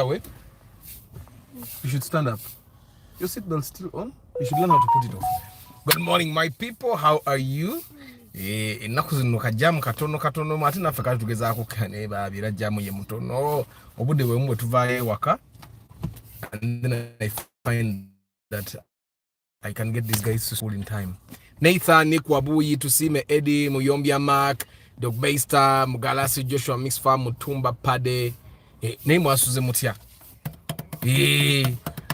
way. You should stand up. Your seatbelt still on. You should learn how to put it off. Good morning, my people. How are you? Ennaku zino kajjamu katono ate naffe kali tugezaako kanebaabira jjamu ye mutono obudde bwe bumwe tuvaayo ewaka, and then I find that I can get these guys to school in time. Nathan, Nick Wabuyi, Tusime, Eddie, Muyombia Mark, Doc Baster, Mugalasi, Joshua Mixfarm, Mutumba Pade, name wasuze mutya.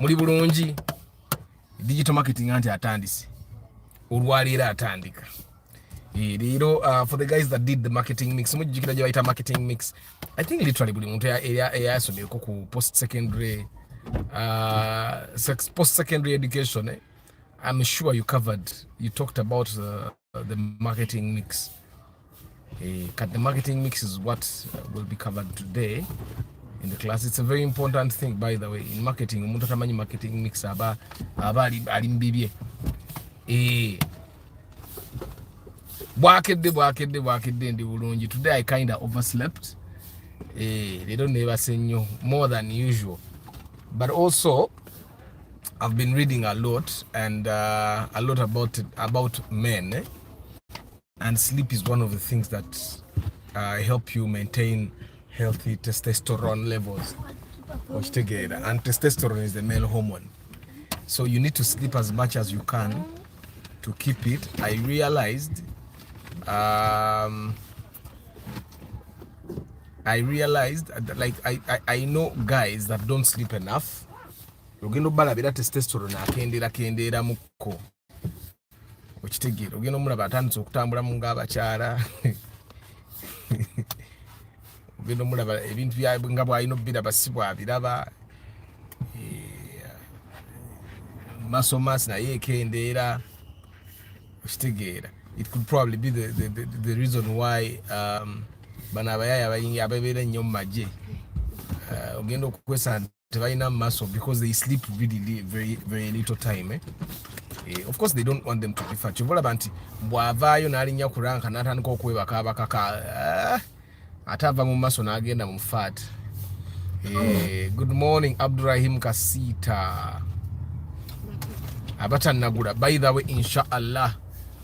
Muri bulungi. Digital marketing anti atandisi. Urwalira atandika. For the guys that did the marketing mix, mujikira jaita marketing mix. I think literally buli muntu ya asomye ko ku post secondary education. I'm sure you talked about the marketing mix. The marketing mix is what will be covered today in the class. It's a very important thing, by the way. In marketing, umuntu tamanyi marketing mix aba ali mbibye. Bwakedde ndi bulungi. Today I kind of overslept. They don't never say no more than usual. But also I've been reading a lot and a lot about men, and sleep is one of the things that help you maintain healthy testosterone levels. And testosterone is the male hormone, so you need to sleep as much as you can to keep it. I realized that, like, I know guys that don't sleep enough. Ogendo balabira testosterone akendera muko okitegera ogendo mulaba atandise okutambula mu ng'abakyala ogendo mulaba ebintu nga bwalina obiraba si bwabiraba masomasi naye ekendera okitegera. It could probably be the reason why bano abayaya abayingi ababeera ennyo mu magye ogenda okukwesa muscle, because they sleep really very little time. Of course they don't want them to be fat. Chovola banti bwavaayo n'alinnya ku ranka n'atandika okwebaka abakaka atava mu maso n'agenda mu fat. Good morning Abdurrahim Kasita. Abatannagula, by the way, inshallah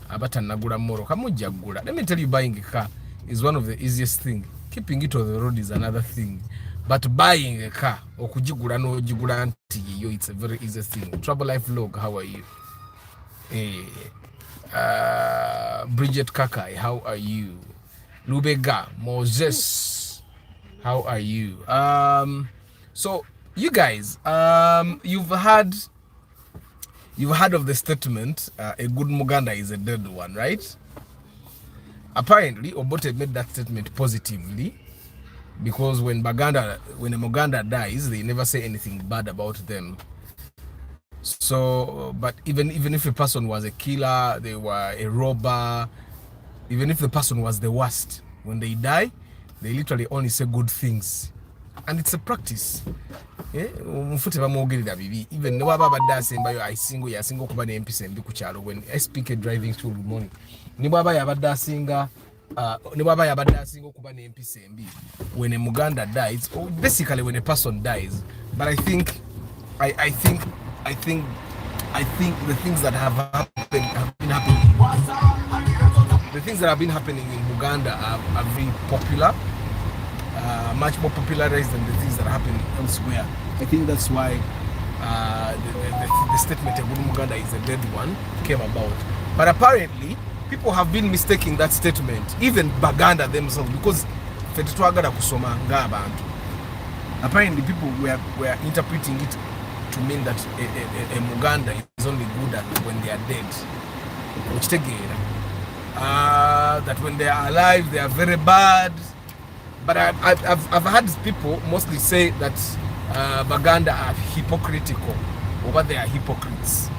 abatannagula moro kamujja gula. Let me tell you, buying a car is one of the easiest thing. Keeping it on the road is another thing. But buying a car, okujigura no jigura anti yo, it's a very easy thing. Trouble Life Log, how are you? Bridget Kakai, how are you? Lubega Moses, how are you? So you guys, you've heard of the statement, a good Muganda is a dead one, right? Apparently, Obote made that statement positively, because when a Muganda dies, they never say anything bad about them. So, but even if a person was a killer, they were a robber, even if the person was the worst, when they die, they literally only say good things, and it's a practice. Even when I single kuba ne mpisa mbi ku kyalo, when I speak a driving school morning, nibaba yabadda asinga okuba ne mpisa mbi when a Muganda dies, or basically when a person dies. But I think the things that have been happening in Uganda are very popular, much more popularized than the things that are happening elsewhere. I think that's why the statement of Uganda is a dead one came about. But apparently, people have been mistaking that statement, even Baganda themselves, because apparently people were interpreting it to mean that a Muganda is only good at when they are dead. That when they are alive, they are very bad. But I've had people mostly say that Baganda are hypocritical, or they are hypocrites.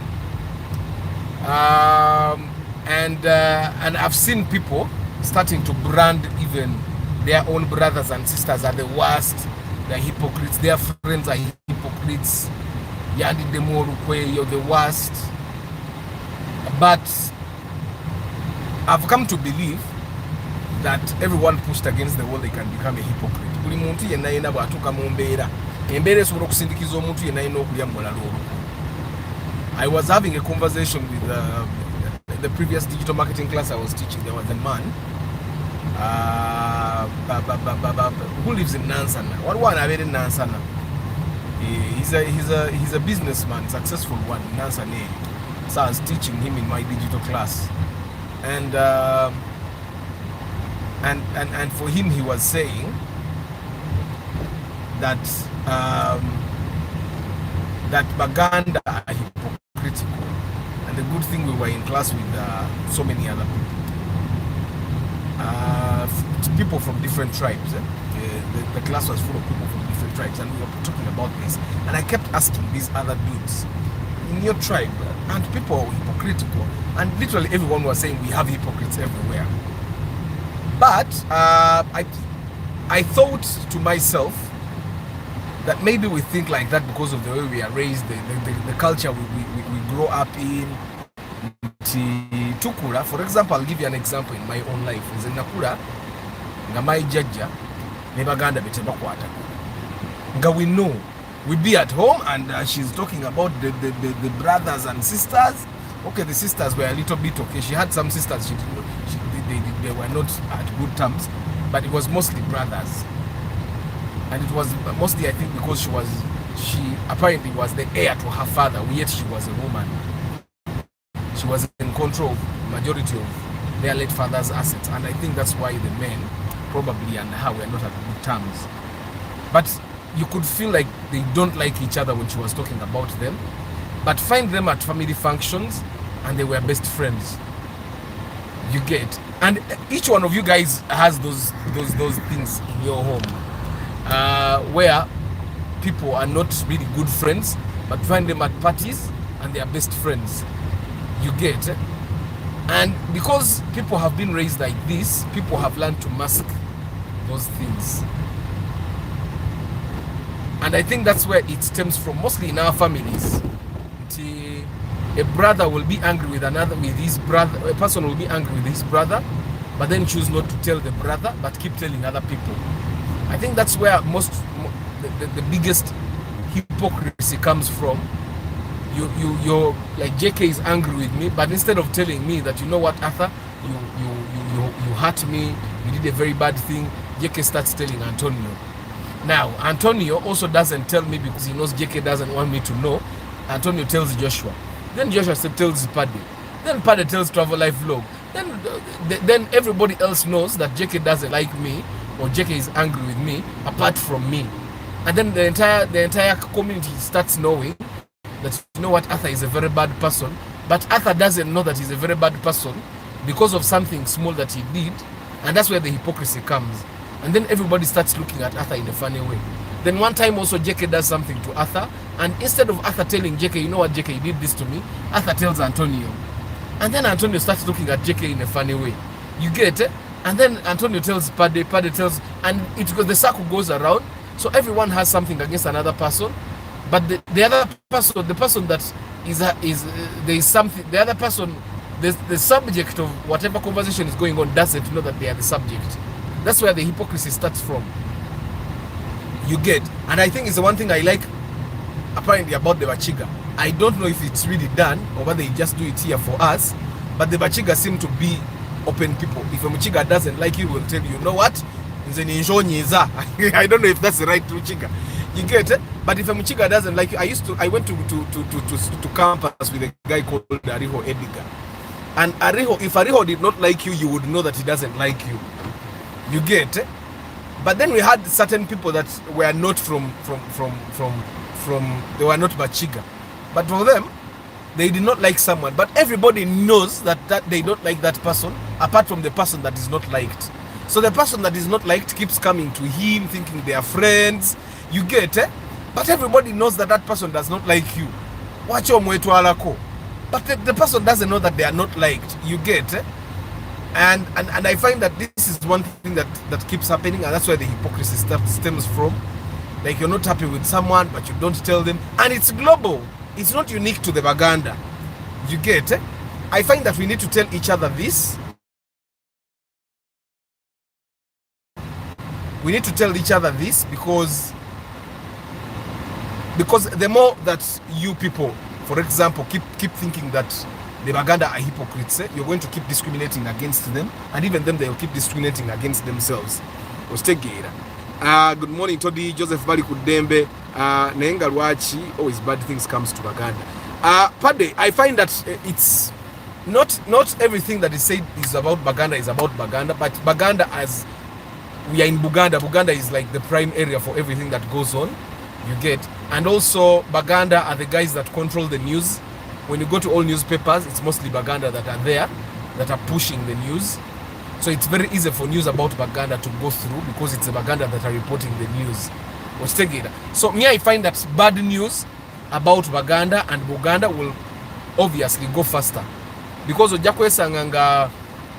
And I've seen people starting to brand even their own brothers and sisters are the worst. They're hypocrites. Their friends are hypocrites. Yandi Demorukwe, you're the worst. But I've come to believe that everyone pushed against the wall, they can become a hypocrite. Buli muntu yenna bw'atuuka mu mbeera embeera esobola okusindikiza omuntu yenna alina okulya mu mulala olukulu. I was having a conversation with the previous digital marketing class I was teaching. There was a man who lives in Nansana. What one I in Nansana? He's a businessman, successful one in Nansana. So I was teaching him in my digital class, and for him he was saying that that Baganda are hypocritical, and the good thing we were in class with so many other people from different tribes. The class was full of people from different tribes, and we were talking about this. And I kept asking these other dudes, in your tribe, and people are hypocritical, and literally everyone was saying we have hypocrites everywhere. But I thought to myself that maybe we think like that because of the way we are raised, the culture we grow up in. Tukura, for example, I'll give you an example in my own life. In Nakura, ngamai jajja ne baganda betebakwata. Nga we know we be at home, and she's talking about the brothers and sisters. Okay, the sisters were a little bit okay. She had some sisters they were not at good terms, but it was mostly brothers. And it was mostly, I think, because she apparently was the heir to her father, yet she was a woman. She was in control of the majority of their late father's assets, and I think that's why the men probably and her were not at good terms. But you could feel like they don't like each other when she was talking about them, but find them at family functions and they were best friends. You get? And each one of you guys has those things in your home where people are not really good friends, but find them at parties and they are best friends. You get? And because people have been raised like this, people have learned to mask those things. And I think that's where it stems from, mostly in our families. A brother will be angry with his brother, a person will be angry with his brother, but then choose not to tell the brother, but keep telling other people. I think that's where the biggest hypocrisy comes from. You're like, JK is angry with me, but instead of telling me that, you know what, Arthur, you hurt me, you did a very bad thing, JK starts telling Antonio. Now, Antonio also doesn't tell me because he knows JK doesn't want me to know. Antonio tells Joshua. Then Joshua tells Paddy. Then Paddy tells Travel Life Vlog. Then everybody else knows that JK doesn't like me, or JK is angry with me, apart from me. And then the entire community starts knowing that, you know what, Arthur is a very bad person, but Arthur doesn't know that he's a very bad person because of something small that he did, and that's where the hypocrisy comes. And then everybody starts looking at Arthur in a funny way. Then one time also JK does something to Arthur, and instead of Arthur telling JK, you know what, JK, you did this to me, Arthur tells Antonio. And then Antonio starts looking at JK in a funny way. You get it? And then Antonio tells Paddy tells, and the circle goes around, so everyone has something against another person. But the other person, the person that there is something, the other person, the subject of whatever conversation is going on doesn't know that they are the subject. That's where the hypocrisy starts from. You get? And I think it's the one thing I like apparently about the Bachiga. I don't know if it's really done or whether they just do it here for us, but the Bachiga seem to be open people. If a Bachiga doesn't like you, will tell you, you know what? I don't know if that's the right Bachiga. You get it? But if a Muchiga doesn't like you, I went to campus with a guy called Ariho Edgar. And if Ariho did not like you, you would know that he doesn't like you. You get it? But then we had certain people that were not from they were not Bachiga. But for them, they did not like someone. But everybody knows that they don't like that person, apart from the person that is not liked. So the person that is not liked keeps coming to him, thinking they are friends. You get it? But everybody knows that person does not like you. Watch your mwetu alako. But the person doesn't know that they are not liked. You get it? And I find that this is one thing that keeps happening, and that's where the hypocrisy stems from. Like, you're not happy with someone, but you don't tell them. And it's global. It's not unique to the Baganda. You get it? I find that we need to tell each other this. We need to tell each other this because Because the more that you people, for example, keep thinking that the Baganda are hypocrites, you're going to keep discriminating against them, and even them, they'll keep discriminating against themselves. Good morning, Todi, Joseph Bali Kudembe, Nenga Lwachi, always bad things comes to Baganda. Pade, I find that it's not everything that is said is about Baganda is about Baganda, but Baganda, as we are in Buganda, Buganda is like the prime area for everything that goes on, you get. And also Baganda are the guys that control the news. When you go to all newspapers, it's mostly Baganda that are there, that are pushing the news. So it's very easy for news about Baganda to go through because it's the Baganda that are reporting the news. So me, I find that bad news about Baganda and Buganda will obviously go faster. Because Ojakwesanganga,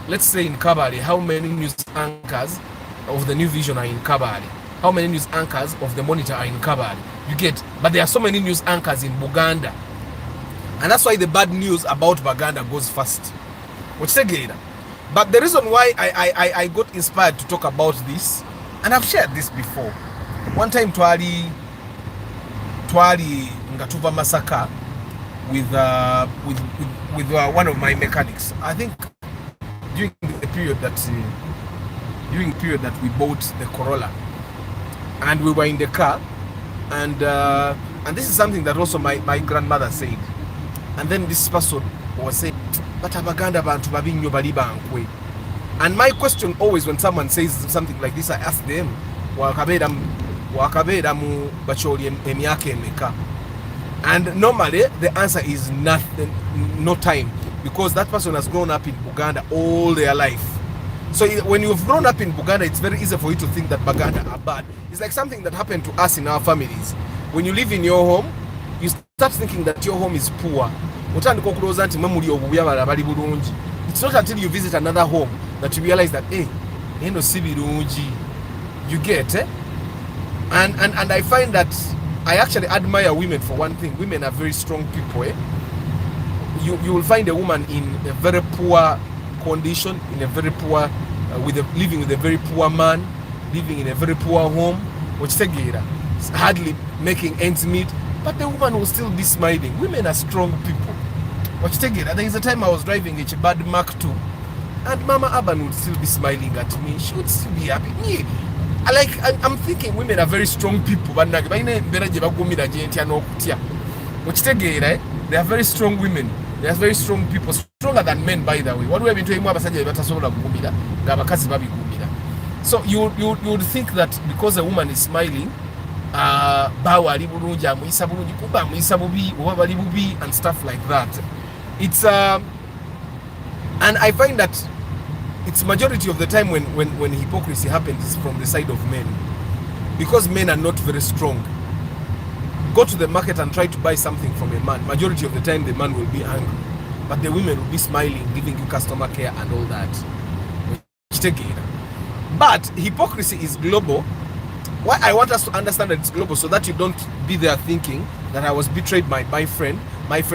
let's say in Kabale, how many news anchors of the New Vision are in Kabale? How many news anchors of the Monitor are in Kabale? You get, but there are so many news anchors in Buganda. And that's why the bad news about Baganda goes fast. But the reason why I got inspired to talk about this, and I've shared this before. One time twali ngatuva masaka with one of my mechanics. I think during the period that we bought the Corolla, and we were in the car, and this is something that also my grandmother said. And then this person was saying, but Abaganda bantu babinyo bali bankwe. And my question always when someone says something like this, I ask them, wakabeda mu bacholi emyaka emeka. And normally the answer is nothing, no time, because that person has grown up in Uganda all their life. So when you've grown up in Uganda, it's very easy for you to think that Baganda are bad. It's like something that happened to us in our families. When you live in your home, you start thinking that your home is poor. It's not until you visit another home that you realize that, hey, you get, eh? And I find that I actually admire women for one thing. Women are very strong people, eh? You will find a woman in a very poor condition, in a very poor, living with a very poor man, living in a very poor home, which hardly making ends meet, but the woman will still be smiling. Women are strong people. There is a time I was driving a bad Mark II, and Mama Aban would still be smiling at me. She would still be happy. I'm thinking women are very strong people, but they are very strong women. They are very strong people, stronger than men, by the way. What we have been doing, so you would think that because a woman is smiling, and stuff like that. It's and I find that it's majority of the time when hypocrisy happens from the side of men, because men are not very strong. Go to the market and try to buy something from a man. Majority of the time the man will be angry, but the women will be smiling, giving you customer care and all that. But hypocrisy is global. Why I want us to understand that it's global, so that you don't be there thinking that I was betrayed by my friend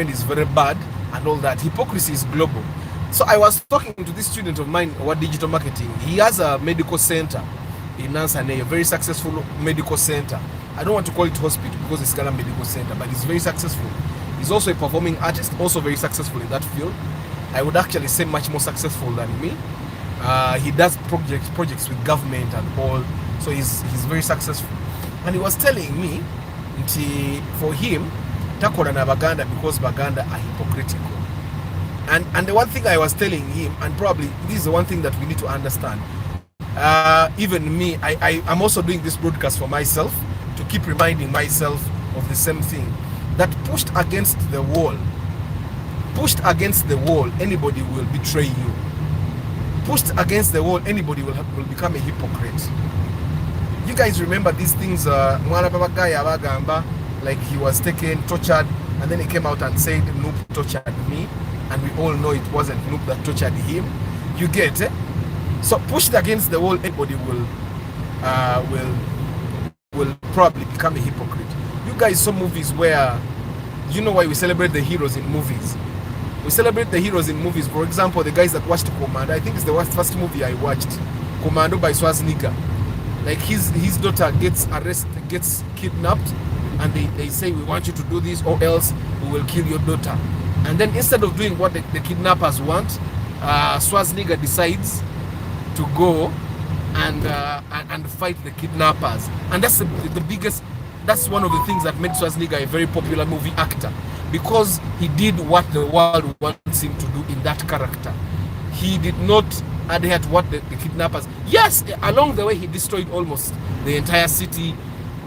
is very bad and all that. Hypocrisy is global. So I was talking to this student of mine about digital marketing. He has a medical center in Nansane, a very successful medical center. I don't want to call it hospital because it's kind of medical center, but it's very successful. He's also a performing artist, also very successful in that field. I would actually say much more successful than me. He does projects with government and all. So he's very successful. And he was telling me, for him, takola na Baganda because Baganda are hypocritical. And the one thing I was telling him, and probably this is the one thing that we need to understand, even me, I'm also doing this broadcast for myself, to keep reminding myself of the same thing, that pushed against the wall, anybody will betray you. Pushed against the wall, anybody will become a hypocrite. You guys remember these things, like he was taken, tortured, and then he came out and said, Noop tortured me, and we all know it wasn't Noop that tortured him. You get it? So pushed against the wall, anybody will probably become a hypocrite. You guys saw movies where, you know why we celebrate the heroes in movies? We celebrate the heroes in movies. For example, the guys that watched Commando, I think it's the first movie I watched, Commando by Schwarzenegger. Like his daughter gets arrested, gets kidnapped, and they say, we want you to do this or else we will kill your daughter. And then instead of doing what the kidnappers want, Schwarzenegger decides to go and fight the kidnappers. And that's the biggest, that's one of the things that made Schwarzenegger a very popular movie actor, because he did what the world wants him to do in that character. He did not adhere to what the kidnappers. Yes, along the way he destroyed almost the entire city.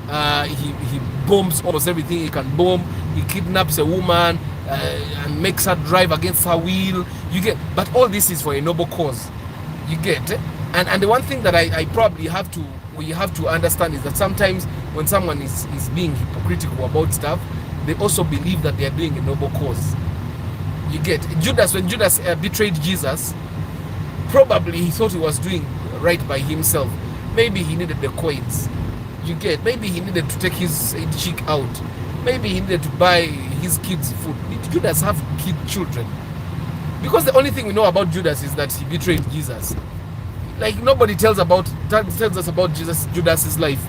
He bombs almost everything he can bomb. He kidnaps a woman and makes her drive against her will. You get, but all this is for a noble cause. You get, and the one thing that I probably we have to understand is that sometimes when someone is being hypocritical about stuff, they also believe that they are doing a noble cause. You get, Judas, when Judas betrayed Jesus, probably he thought he was doing right by himself. Maybe he needed the coins. You get, maybe he needed to take his cheek out. Maybe he needed to buy his kids food. Did Judas have children? Because the only thing we know about Judas is that he betrayed Jesus. Like, nobody tells us about Judas's life.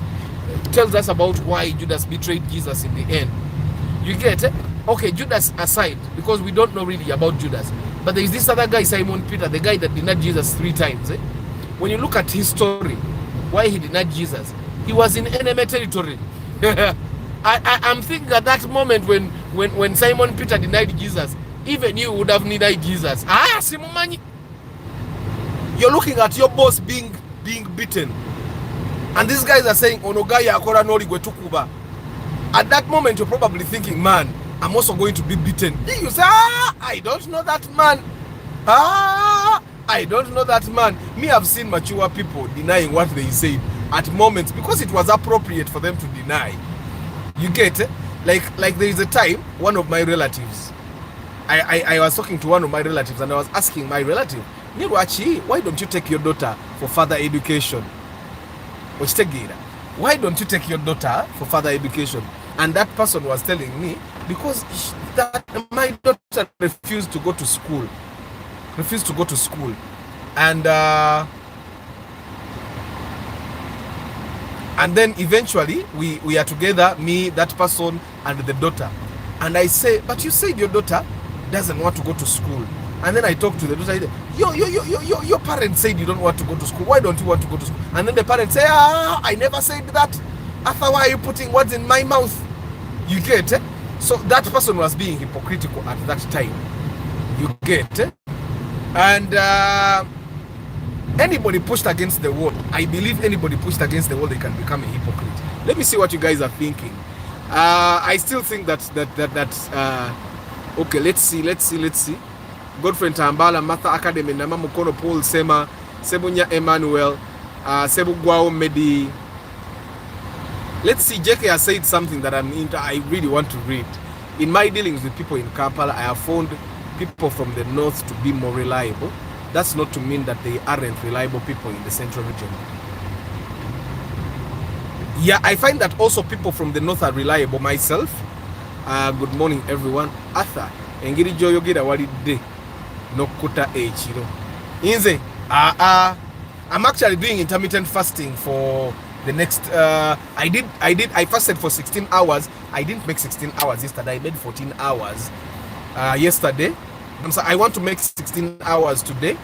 Tells us about why Judas betrayed Jesus in the end. You get it? Okay, Judas aside, because we don't know really about Judas. But there is this other guy, Simon Peter, the guy that denied Jesus 3 times. When you look at his story, why he denied Jesus, he was in enemy territory. I'm thinking at that moment when Simon Peter denied Jesus, even you would have denied Jesus. Simumani. You're looking at your boss being beaten. And these guys are saying, Onogaya Akora Nori Gwetukuba. At that moment, you're probably thinking, man, I'm also going to be beaten. You say, I don't know that man. I don't know that man. Me, I've seen mature people denying what they said at moments because it was appropriate for them to deny. You get it? Like there is a time, one of my relatives, I was talking to one of my relatives and I was asking my relative, Niruachi, why don't you take your daughter for further education? Why don't you take your daughter for further education? And that person was telling me, because my daughter refused to go to school. And then eventually we are together, me, that person, and the daughter. And I say, but you said your daughter doesn't want to go to school. And then I talk to the daughter. Your parents said you don't want to go to school. Why don't you want to go to school? And then the parents say, I never said that. After, why are you putting words in my mouth? You get it? So that person was being hypocritical at that time. You get it? And anybody pushed against the wall, I believe anybody pushed against the wall, they can become a hypocrite. Let me see what you guys are thinking. I still think that okay, let's see. Godfrey Tambala, Martha Academy, Nama Mukono Paul Sema, Sebunya Emmanuel, Sebu Gwao Medi. Let's see, JK has said something that I really want to read. In my dealings with people in Kampala, I have found people from the north to be more reliable. That's not to mean that they aren't reliable people in the central region. Yeah, I find that also people from the north are reliable. Myself, good morning everyone. Arthur, Engiri Joyogira Walide, Nokuta H, Inze, I'm actually doing intermittent fasting for the next, I fasted for 16 hours. I didn't make 16 hours yesterday. I made 14 hours yesterday. So I want to make 16 hours today.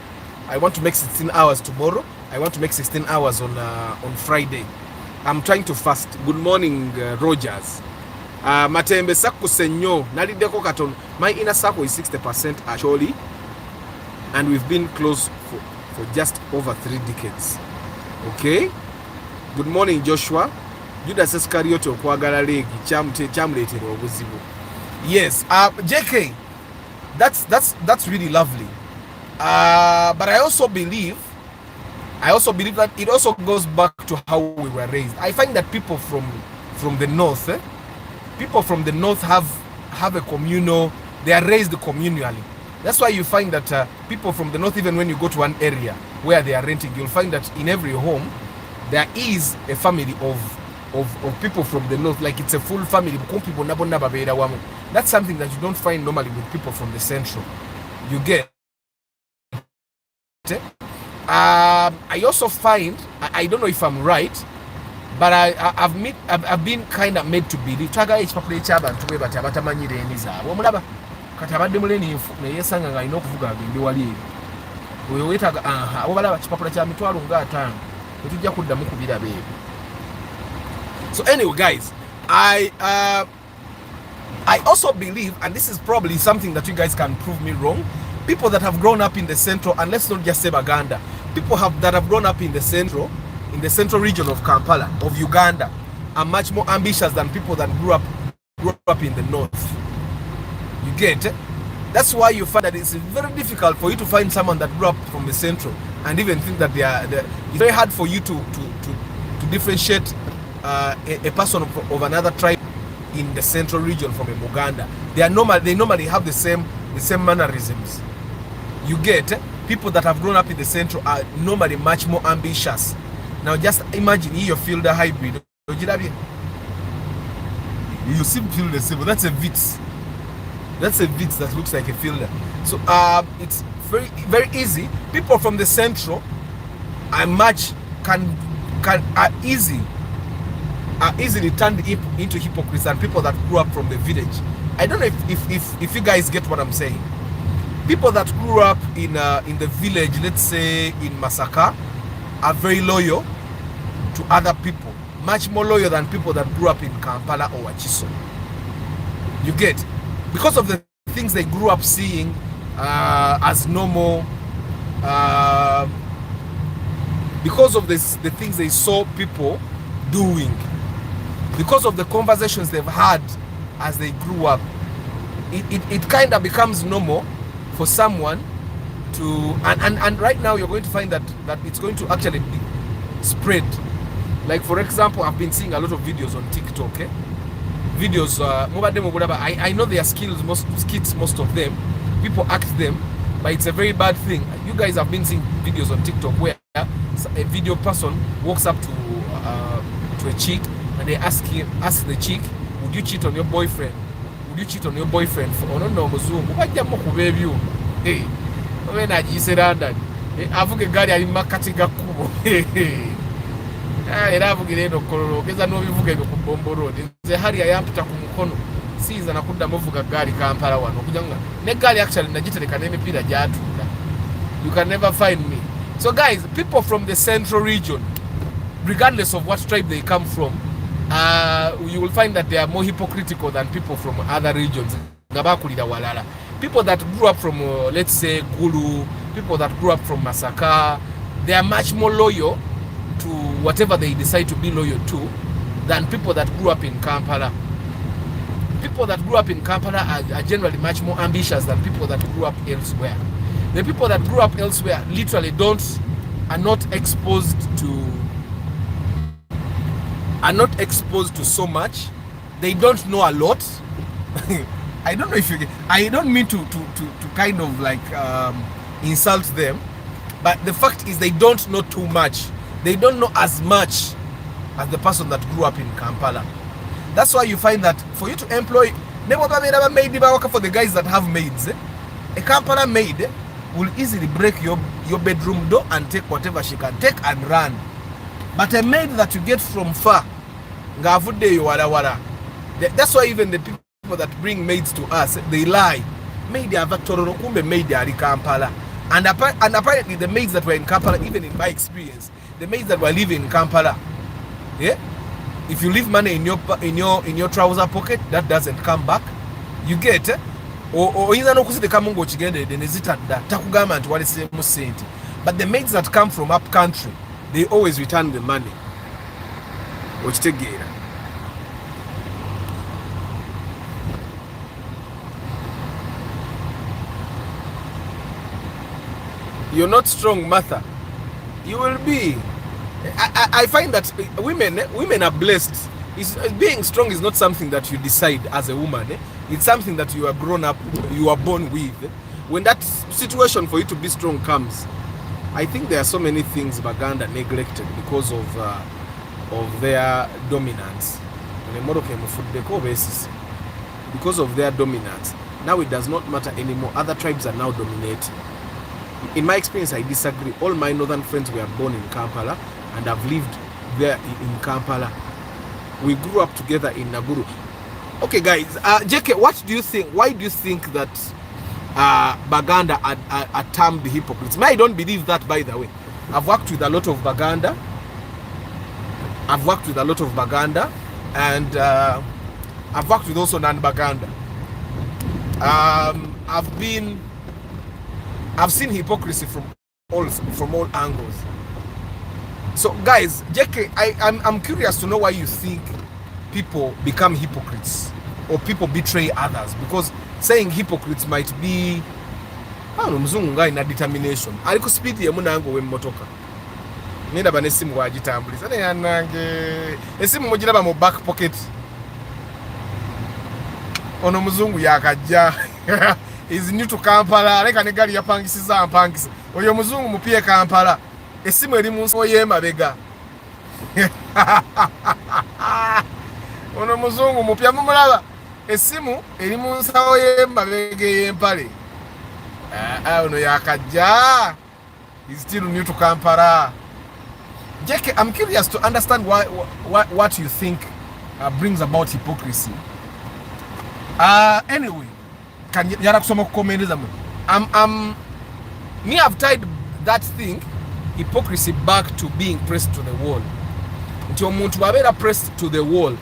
I want to make 16 hours tomorrow. I want to make 16 hours on Friday. I'm trying to fast. Good morning, Rogers. Matembe Saku Senyo, Nalideko Katon. My inner circle is 60% actually. And we've been close for just over 3 decades. Okay? Good morning, Joshua. Judas Iscariot okwagala legi chamletera obuzibu. Yes, JK, that's really lovely. But I also believe that it also goes back to how we were raised. I find that people from the north, have a communal. They are raised communally. That's why you find that people from the north, even when you go to an area where they are renting, you'll find that in every home there is a family of people from the north, like it's a full family. That's something that you don't find normally with people from the central. You get. I also find, I don't know if I'm right, but I've been kind of made to believe twaga ekipapula ekyabantu bwe bati abatamanyira eni zaabwe omulaba kati abadde muleniifu naye yesanga nga alina okuvuga agende wali eyo oyo weetaaga abo balaba kipapula kya mitwalo nga 5 tetujja kuddamu kubiraba ebyo. So anyway guys, I also believe, and this is probably something that you guys can prove me wrong, people that have grown up in the central, and let's not just say Baganda, people that have grown up in the central region of Kampala, of Uganda, are much more ambitious than people that grew up in the north. You get it? That's why you find that it's very difficult for you to find someone that grew up from the central and even think that it's very hard for you to differentiate a person of another tribe in the central region from a Uganda. They normally have the same mannerisms. You get it? People that have grown up in the central are normally much more ambitious. Now just imagine your fielder hybrid. You see fielder symbol. That's a Vitz. That's a Vitz that looks like a fielder. So it's very easy. People from the central are easily turned into hypocrites than people that grew up from the village. I don't know if you guys get what I'm saying. People that grew up in the village, let's say in Masaka, are very loyal to other people, much more loyal than people that grew up in Kampala or Wachiso. You get, because of the things they grew up seeing as normal, because of the things they saw people doing, because of the conversations they've had as they grew up, it kind of becomes normal for someone to, and right now you're going to find that it's going to actually be spread. Like for example, I've been seeing a lot of videos on TikTok, videos, I know their skits, most of them, people act them, but it's a very bad thing. You guys have been seeing videos on TikTok where a video person walks up to a chick and they ask the chick, would you cheat on your boyfriend? Would you cheat on your boyfriend? For no muzungu bajja mu kubebyo when I said that avuge gari ali makati gakubo era avugire no kololo geza no bivuga byo ku Bombo Road nze hari ayampita ku mukono siza nakudda muvuga gari Kampala wano kujanga ne gari actually najitereka n'emipira gyatunda. You can never find me. So guys, people from the central region, regardless of what tribe they come from, you will find that they are more hypocritical than people from other regions. People that grew up from, let's say, Gulu, people that grew up from Masaka, they are much more loyal to whatever they decide to be loyal to than people that grew up in Kampala. People that grew up in Kampala are generally much more ambitious than people that grew up elsewhere. The people that grew up elsewhere literally are not exposed to so much. They don't know a lot. I don't know if I don't mean to kind of like insult them, but the fact is they don't know too much. They don't know as much as the person that grew up in Kampala. That's why you find that for you to employ, never for the guys that have maids, a Kampala maid will easily break your bedroom door and take whatever she can take and run. But a maid that you get from far, that's why even the people that bring maids to us, they lie. Maid Kampala. And apparently the maids that were in Kampala, even in my experience, the maids that were living in Kampala, yeah, if you leave money in your trouser pocket, that doesn't come back. You get or either no kusite kamungo chigende denezitadda takugamba nti walise mu sente. But the maids that come from up country, they always return the money. Okitegeera. You're not strong, Martha. You will be. I find that women are blessed. Being strong is not something that you decide as a woman. It's something that you are grown up, you are born with. When that situation for you to be strong comes, I think there are so many things Baganda neglected because of their dominance. Because of their dominance. Now it does not matter anymore. Other tribes are now dominating. In my experience, I disagree. All my northern friends were born in Kampala and have lived there in Kampala. We grew up together in Naguru. Okay, guys, JK, what do you think? Why do you think that Baganda are termed hypocrites? I don't believe that, by the way. I've worked with a lot of Baganda. And I've worked with also non-Baganda. I've seen hypocrisy from all angles. So, guys, JK, I'm curious to know why you think people become hypocrites or people betray others, because saying hypocrites might be, I don't know, mzungu nga ina determination. Aliko speed ya munango we mmotoka. Nenda bane simu wajitambulisa. Ne yanange. Esimu mujiraba mu back pocket. Ono mzungu yakajja. Is new to Kampala. Aleka ne gali yapangisiza ampangisa. Oyo mzungu mupie Kampala. Esimu eri mu nsawo y'emabega. Ono muzungu mupya mumulaba. Esimu eri mu nsawo y'emabega y'empale. Ono yakajja. He's still new to Kampala. JK, I'm curious to understand what you think brings about hypocrisy. Anyway, can yara kusoma comment zamu. Me have tied that thing, hypocrisy, back to being pressed to the wall. Until omuntu abera pressed to the wall.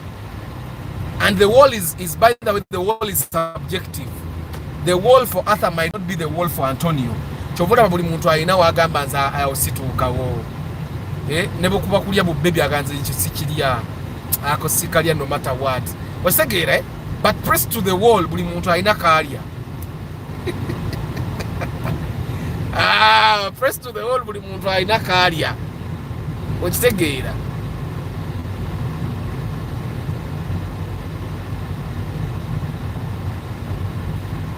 And the wall is by the way, the wall is subjective. The wall for Arthur might not be the wall for Antonio. Chovura buli muntu ayina wagamba nza ayositukawo. Nebo kuba kulya bu baby aganze nchisikirya. Ako sikalya no matter what. Wasegere, but pressed to the wall buli muntu ayina kalya. Pressed to the wall buli muntu ayina kalya. Okitegeera.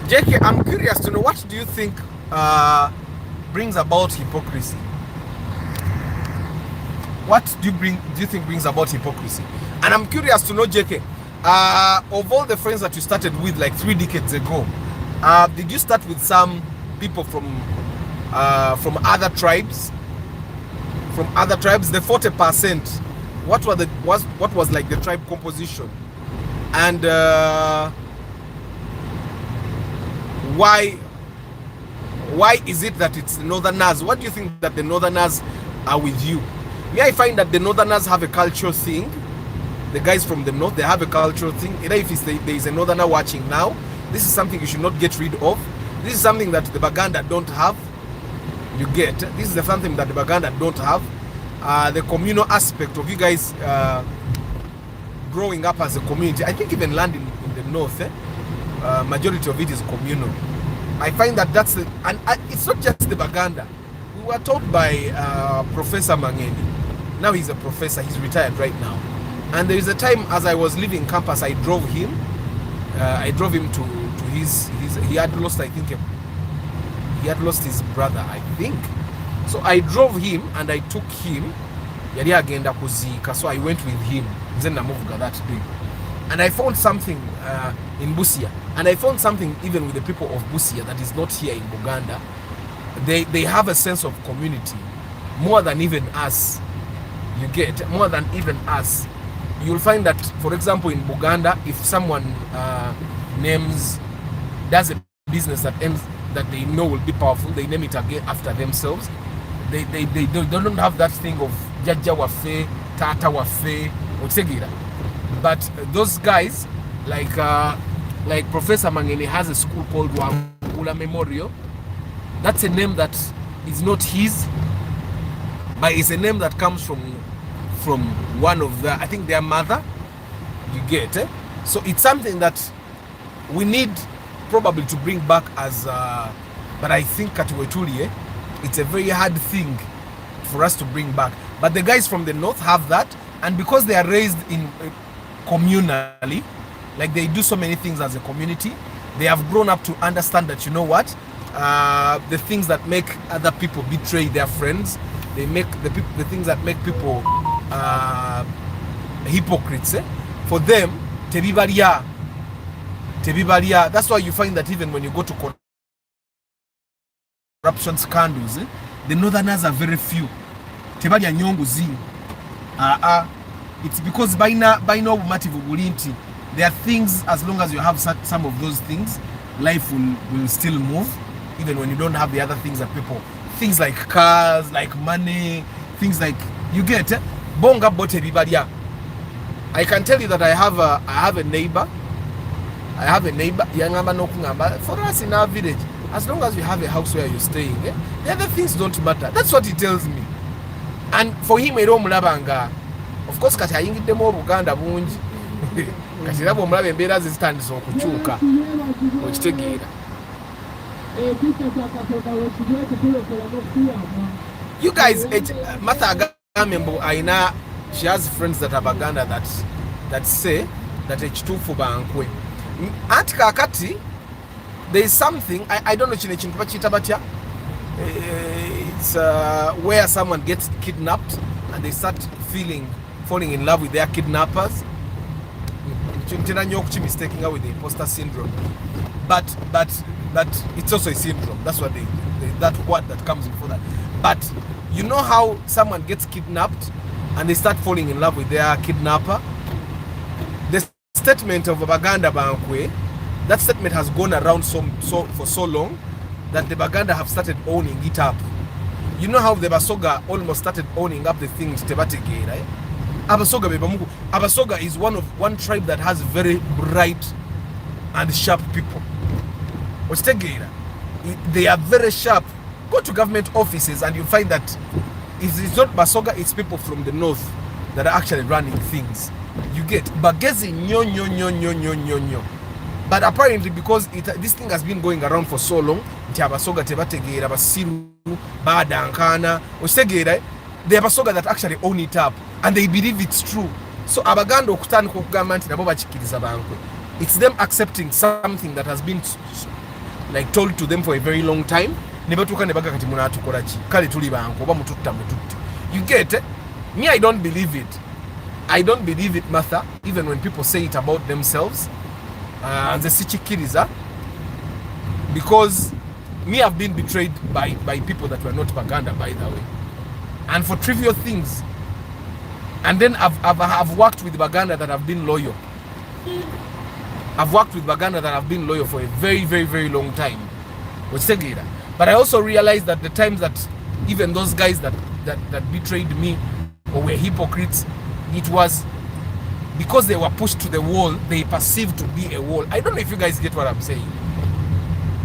JK, I'm curious to know, what do you think brings about hypocrisy? What do you think brings about hypocrisy? And I'm curious to know, JK, of all the friends that you started with like 3 decades ago, did you start with some people from other tribes? From other tribes, the 40%. What was like the tribe composition? And why is it that it's the Northerners? What do you think that the Northerners are with you? Me, I find that the Northerners have a cultural thing. The guys from the North, they have a cultural thing. Either if there is a Northerner watching now, this is something you should not get rid of. This is something that the Baganda don't have. You get? This is something that the Baganda don't have. The communal aspect of you guys growing up as a community. I think even land in the North, majority of it is communal. I find that that's the, and it's not just the Baganda. We were taught by Professor Mangeni. Now he's a professor, he's retired right now. And there is a time as I was leaving campus, I drove him to his he had lost, I think, he had lost his brother, I think. So I drove him and I took him. Yali agenda kuzika, so I went with him. That day. And I found something in Busia. And I found something even with the people of Busia that is not here in Uganda. They have a sense of community more than even us. You get? More than even us. You'll find that, for example, in Uganda, if someone does a business that they know will be powerful, they name it again after themselves. They don't have that thing of Jaja Wafe, Tata Wafe, etc. But those guys, like Professor Mangeni has a school called Wangula Memorial. That's a name that is not his, but it's a name that comes from one of I think their mother. You get it? So it's something that we need probably to bring back as but I think at Wetuli, it's a very hard thing for us to bring back. But the guys from the North have that, and because they are raised in communally, like they do so many things as a community, they have grown up to understand that, you know what, the things that make other people betray their friends, they make the things that make people hypocrites, for them, tebibalia. That's why you find that even when you go to corruption scandals, the Northerners are very few. Tebalia nyongo zi. It's because by now motive bulinti. There are things, as long as you have some of those things, life will still move, even when you don't have the other things that people, things like cars, like money, things like, you get bonga bote bibalia. I can tell you that I have a neighbor. Yangamba nokungamba. For us in our village, as long as you have a house where you're staying, the other things don't matter. That's what he tells me. And for him, mulabanga. Of course, kati ayingidde mu Uganda bungi. Kati rabo mulabe embeera zitandise okukyuka. Okitegeera. You guys, Martha Agamembo, Aina, she has friends that are Baganda that say that ekituufu bankwe. Anti kakati, there is something, I don't know chinekuba chiyita batya. It's where someone gets kidnapped and they start falling in love with their kidnappers. Mistaking her with the imposter syndrome. But it's also a syndrome. That's what that comes before that. But you know how someone gets kidnapped and they start falling in love with their kidnapper? The statement of Baganda Bankwe, that statement has gone around for so long that the Baganda have started owning it up. You know how the Basoga almost started owning up the things Tebatege, right? Abasoga is one tribe that has very bright and sharp people. They are very sharp. Go to government offices and you find that if it's not Basoga, it's people from the north that are actually running things. You get Bagezi nyo. But apparently, because this thing has been going around for so long, Abasoga Tebategera, Basiru, Badankana, Ostegera, the Abasoga that actually own it up and they believe it's true. So Abaganda okutani ku government nabo bakikiriza bankwe. It's them accepting something that has been like told to them for a very long time. Nebatuka nebaga kati muna atukola ki kale tuli banko oba mututta. You get it? Me, I don't believe it. I don't believe it, Martha, even when people say it about themselves. And the sichikiriza, because me, I've been betrayed by people that were not Baganda, by the way, and for trivial things. And then I've worked with Baganda that have been loyal. I've worked with Baganda that have been loyal for a very, very, very long time. But I also realized that the times that even those guys that betrayed me or were hypocrites, it was because they were pushed to the wall, they perceived to be a wall. I don't know if you guys get what I'm saying.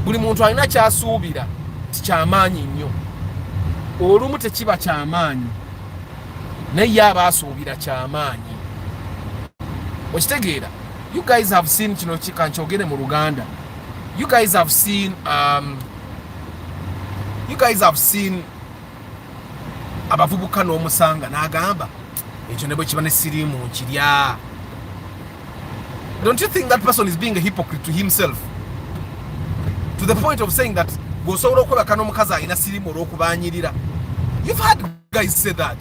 Buli muntu alina kyasuubira kyamaanyi nnyo. Olumu tekiba kyamaanyi. Naye abaasuubira kyamaanyi. Okitegeera? You guys have seen kino kankyogere mu Uganda. You guys have seen abavubuka n'omusanga n'agamba ekyo ne bwe kiba ne siriimu nkirya. Don't you think that person is being a hypocrite to himself? To the point of saying that gosobola okwebaka n'omukazi alina siriimu olw'okubaanyirira. You've had guys say that.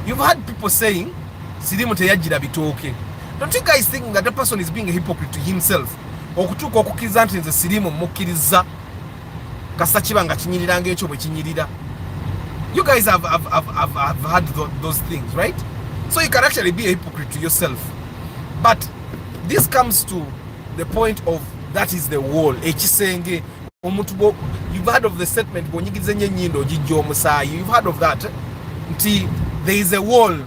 You've had people saying siriimu teyajjira bitooke. Don't you guys think that the person is being a hypocrite to himself? Okutuuka okukkiriza nti nze siriimu mukkiriza kasita kiba nga kinyirira ng'ekyo bwe kinyirira. You guys have had those things, right? So you can actually be a hypocrite to yourself. But this comes to the point of that is the wall. Ekisenge omuntu, you've heard of the statement bw'onyigiriza nnyo ennyindo ogijja omusaayi. You've heard of that. Nti there is a wall.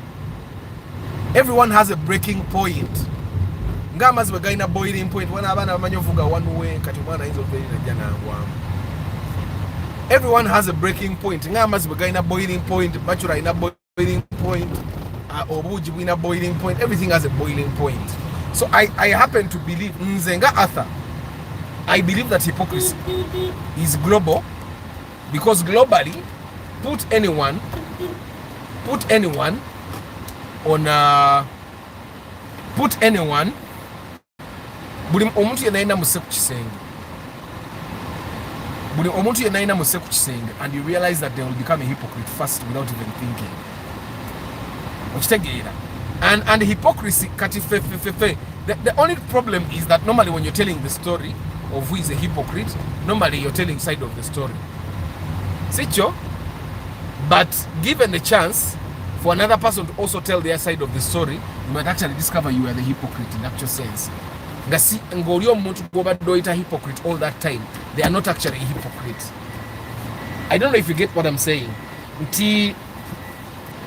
Everyone has a breaking point. Ng'amazzi bwe galina boiling point. Wana abaana bamanyi ovuga one way kati omwana ayinza okubeera ajja n'angwamu. Everyone has a breaking point. Ng'amazzi bwe galina boiling point, bachelor alina boiling point, obuugi bulina boiling point. Everything has a boiling point. So I happen to believe, nzenga Arthur, I believe that hypocrisy is global, because globally, put anyone buli omuntu yenna alina musse ku kisenge. Buli omuntu yenna alina musse ku kisenge, and you realize that they will become a hypocrite first without even thinking. Okitegeera? And hypocrisy kati fe. The only problem is that normally when you're telling the story of who is a hypocrite, normally you're telling side of the story. Sicho? But given the chance for another person to also tell their side of the story, you might actually discover you are the hypocrite in actual sense. Ngoli omuntu gw'obadde a hypocrite all that time, they are not actually a hypocrite. I don't know if you get what I'm saying. Nti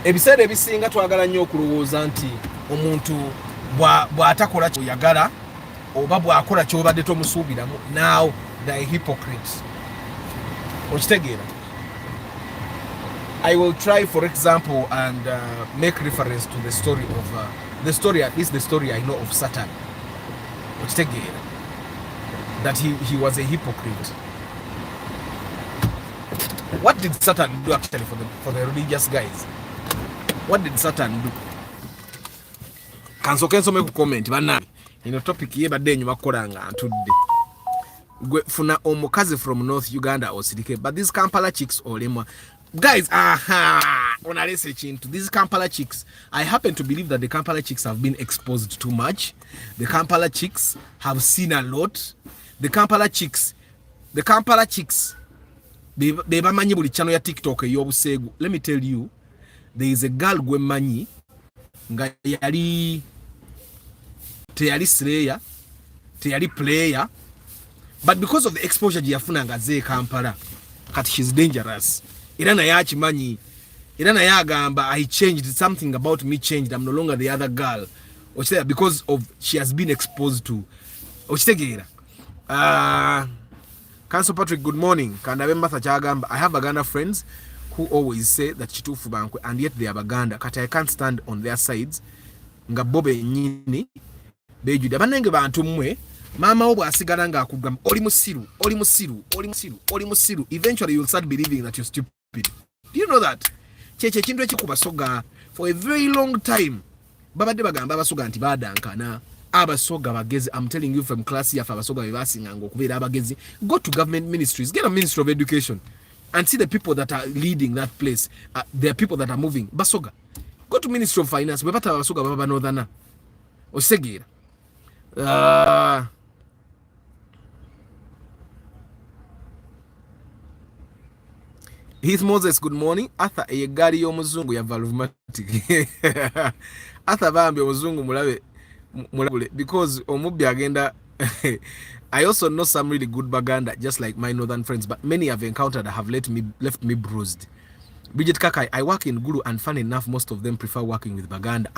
ebiseera ebisinga twagala nnyo okulowooza nti omuntu bw'atakola ky'oyagala oba bw'akola ky'obadde tomusuubiramu, now they are hypocrites. Okitegeera? I will try, for example, and make reference to the story of at least the story I know of Satan. That he was a hypocrite. What did Satan do actually for the religious guys? What did Satan do? Kanso make comment bana. Topic ye badde nyuma kolanga antudde. Gwe funa omukazi from North Uganda osirike, but these Kampala chicks olemwa. Guys, when I research into these Kampala chicks, I happen to believe that the Kampala chicks have been exposed too much. The Kampala chicks have seen a lot. The Kampala chicks, beba manyi buli channel ya TikTok ey'obusegu. Let me tell you, there is a girl gwe manyi nga teyali slayer, teyali player, but because of the exposure gye yafuna nga ze Kampala, kati she's dangerous. Irana yachi manyi, Irana yagamba, I changed, something about me changed, I'm no longer the other girl. Because of she has been exposed to. Council Patrick, good morning. I have Baganda friends who always say that Chitufu Bankwe, and yet they are Baganda. Kata I can't stand on their sides. Ngabobe nyini bejuda banenge bantu mwe. Mama obo asigala nga akugamba oli musiru. Eventually you'll start believing that you're stupid. Do you know that? Cheche chintu ekikubasoga for a very long time. Babadde bagamba abasoga nti badankana. Abasoga bagezi. I'm telling you from class yafa abasoga bebasinga okubeera abagezi. Go to government ministries. Get a ministry of education and see the people that are leading that place. There are people that are moving. Basoga. Go to Ministry of Finance. Bebata abasoga baba northana. Osegira. Heath Moses, good morning. Arthur eyegari y'omuzungu ya Valvumatic. Arthur bambi omuzungu mulabe because omubbi agenda. I also know some really good Baganda, just like my northern friends, but many I've encountered have left me bruised. Bridget Kakai, I work in Gulu, and fun enough, most of them prefer working with Baganda.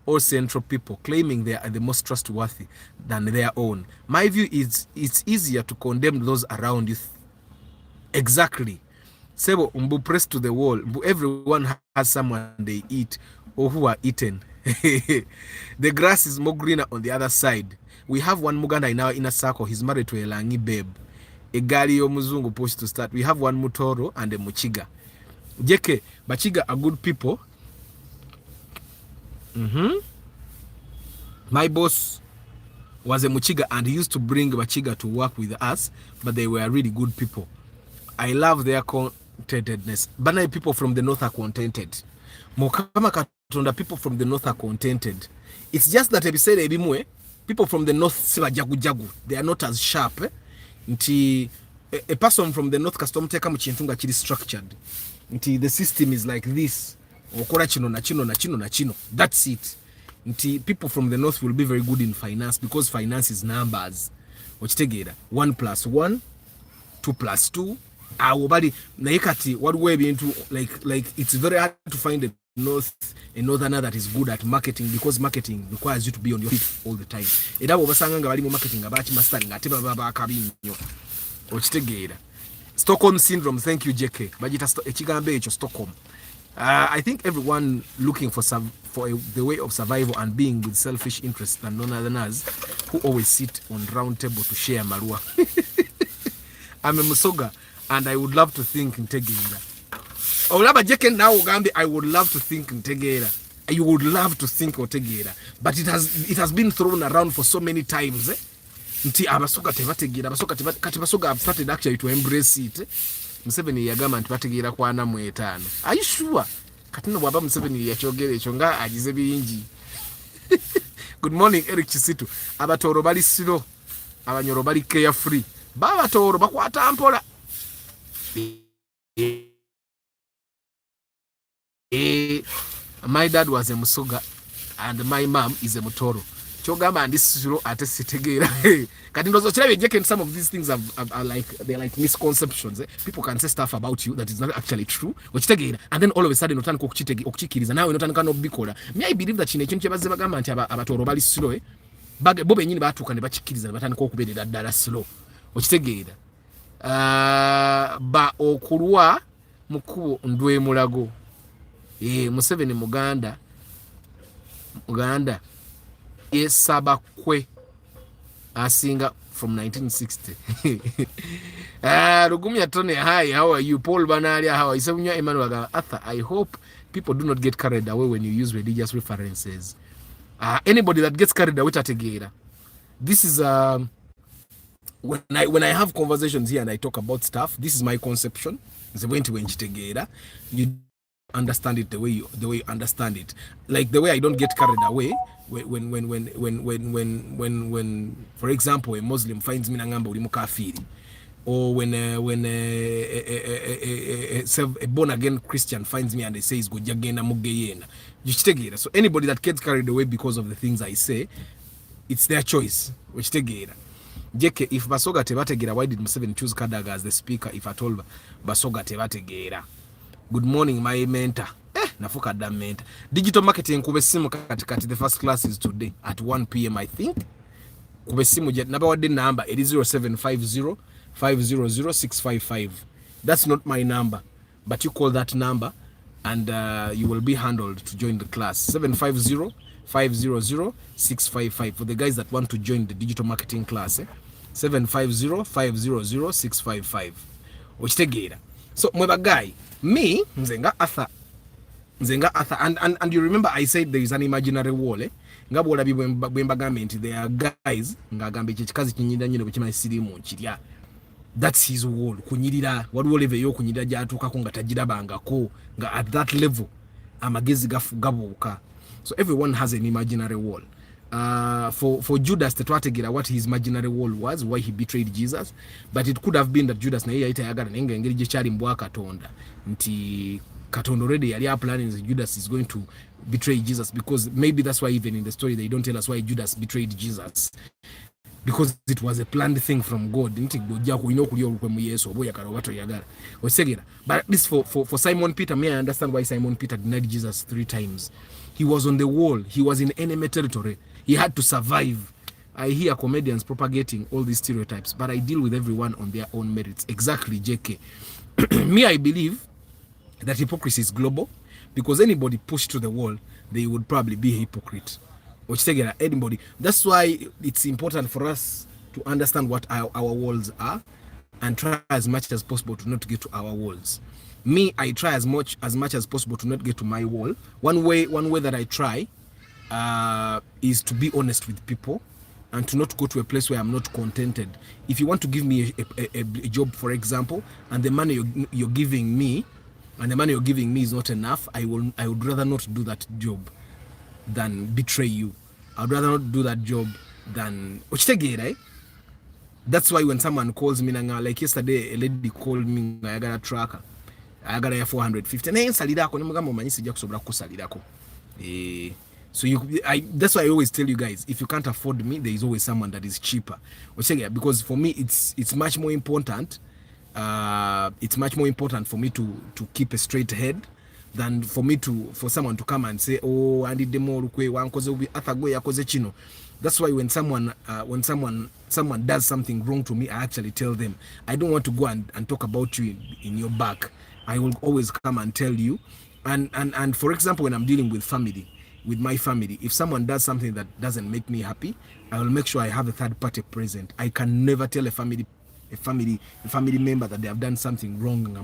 All central people claiming they are the most trustworthy than their own. My view is it's easier to condemn those around you. Exactly. Sebo mbu press to the wall. Mbu everyone has someone they eat or who are eaten. The grass is more greener on the other side. We have one Muganda in our inner circle. He's married to a Langi babe. A Gali Muzungu push to start. We have one Mutoro and a Muchiga. Jeke, Bachiga are good people. My boss was a Muchiga and he used to bring Bachiga to work with us, but they were really good people. I love their contentedness. Banai people from the north are contented. Mokama katonda people from the north are contented. It's just that episode ebimwe people from the north siba jagu. They are not as sharp. Nti a person from the north custom teka mu kintu nga kiri structured. Nti the system is like this. Okora chino na chino. That's it. Nti people from the north will be very good in finance because finance is numbers. Ochitegera 1 + 1, 2 + 2. Body naikati what way into like it's very hard to find a northerner that is good at marketing because marketing requires you to be on your feet all the time. Edabo basanga nga bali mu marketing abachi master ngate baba akabinyo. Ochitegera. Stockholm syndrome, thank you JK. Bajita ekigambe echo Stockholm. I think everyone looking for the way of survival and being with selfish interests than northerners who always sit on round table to share marua. I'm a Musoga and I would love to think in Tegera. I would love to think in Tegera. You would love to think of Tegera, but it has been thrown around for so many times. Nti abasoga tebategera kati basoga have started actually to embrace it. Museveni yagamba nti bategera kwa na mu 5. Are you sure? Kati no baba Museveni yakyogera ekyo nga agize bingi. Good morning Eric Chisitu. Abatoro bali siro, abanyoro bali carefree. Baba toro bakwata mpola. My dad was a Musoga and my mom is a Mutoro. Chogama and this Suro at Sitegera. Some of these things are like they're like misconceptions. People can say stuff about you that is not actually true. And then all of a sudden, and now not cannot be called. May I believe that Abatoro Bali Suro, Bobe in Batu and Bachikis and Batan Kokube that Dara slow. Ochitegeda. Ba Okurua Muku Ndwe Mulago. Museveni Uganda Saba Kwe Asinga from 1960. Rugumya Tony, hi, how are you? Paul Banaria, how are you? Emmanuel Arthur, I hope people do not get carried away when you use religious references. Anybody that gets carried away together. This is when I have conversations here and I talk about stuff, this is my conception. It's a way to together. You understand it the way you understand it, like the way I don't get carried away when for example a Muslim finds me nangamba uli mukafiri, or when a born again Christian finds me and they say go jagenda mugeyena. So anybody that gets carried away because of the things I say, it's their choice. Which tegera JK, if Basoga tebategera, why did Museveni choose Kadaga as the speaker if at all Basoga tebategera? Good morning, my mentor. Nafuka da mentor. Digital marketing kubesimu katikati. The first class is today at 1 p.m. I think. Kubesimu jet number what the number? It is 0750 500 655. That's not my number, but you call that number and you will be handled to join the class. 750 500 655 for the guys that want to join the digital marketing class. 750 500 655. Which tegera. So mweba guy, me Nzenga Arthur, and you remember I said there is an imaginary wall. Ngabola bimba garment. There are guys ngagambe chikazi kinyida nyine bukima sirimu kirya. That's his wall. Kunyirira waliwo level yo kunyirira jatuka ko ngatagira bangako nga at that level amagezi gafugabuka. So everyone has an imaginary wall. For Judas to twategera what his imaginary wall was, why he betrayed Jesus, but it could have been that Judas na yeye itayagala nenga engeri gyechali mbwa Katonda nti Katonda already yali planning that Judas is going to betray Jesus, because maybe that's why even in the story they don't tell us why Judas betrayed Jesus, because it was a planned thing from God. But at least for Simon Peter, may I understand why Simon Peter denied Jesus 3 times. He was on the wall. He was in enemy territory. He had to survive. I hear comedians propagating all these stereotypes, but I deal with everyone on their own merits. Exactly, JK. Me, I believe that hypocrisy is global, because anybody pushed to the wall, they would probably be a hypocrite. Anybody. That's why it's important for us to understand what our walls are and try as much as possible to not get to our walls. Me, I try as much as possible to not get to my wall. One way that I try is to be honest with people and to not go to a place where I'm not contented. If you want to give me a job, for example, and the money you're giving me is not enough, I would rather not do that job than betray you. I'd rather not do that job than right? That's why when someone calls me, like yesterday, a lady called me, I got a tracker. I got a 450. So that's why I always tell you guys, if you can't afford me, there is always someone that is cheaper. Because for me, it's much more important. It's much more important for me to keep a straight head than for someone to come and say, oh, I need more. That's why when someone does something wrong to me, I actually tell them. I don't want to go and talk about you in your back. I will always come and tell you. And for example, when I'm dealing with my family, if someone does something that doesn't make me happy, I will make sure I have a third party present. I can never tell a family member that they have done something wrong.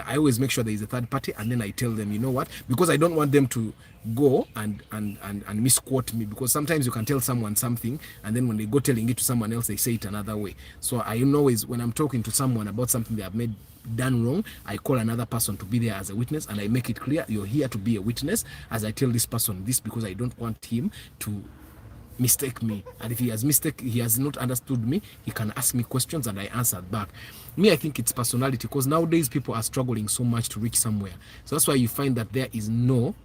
I always make sure there is a third party, and then I tell them, you know what? Because I don't want them to go and misquote me, because sometimes you can tell someone something and then when they go telling it to someone else, they say it another way. So I always, when I'm talking to someone about something they have done wrong, I call another person to be there as a witness, and I make it clear, you're here to be a witness as I tell this person this, because I don't want him to mistake me, and if he has not understood me, he can ask me questions and I answer back. Me, I think it's personality, because nowadays people are struggling so much to reach somewhere. So that's why you find that there is no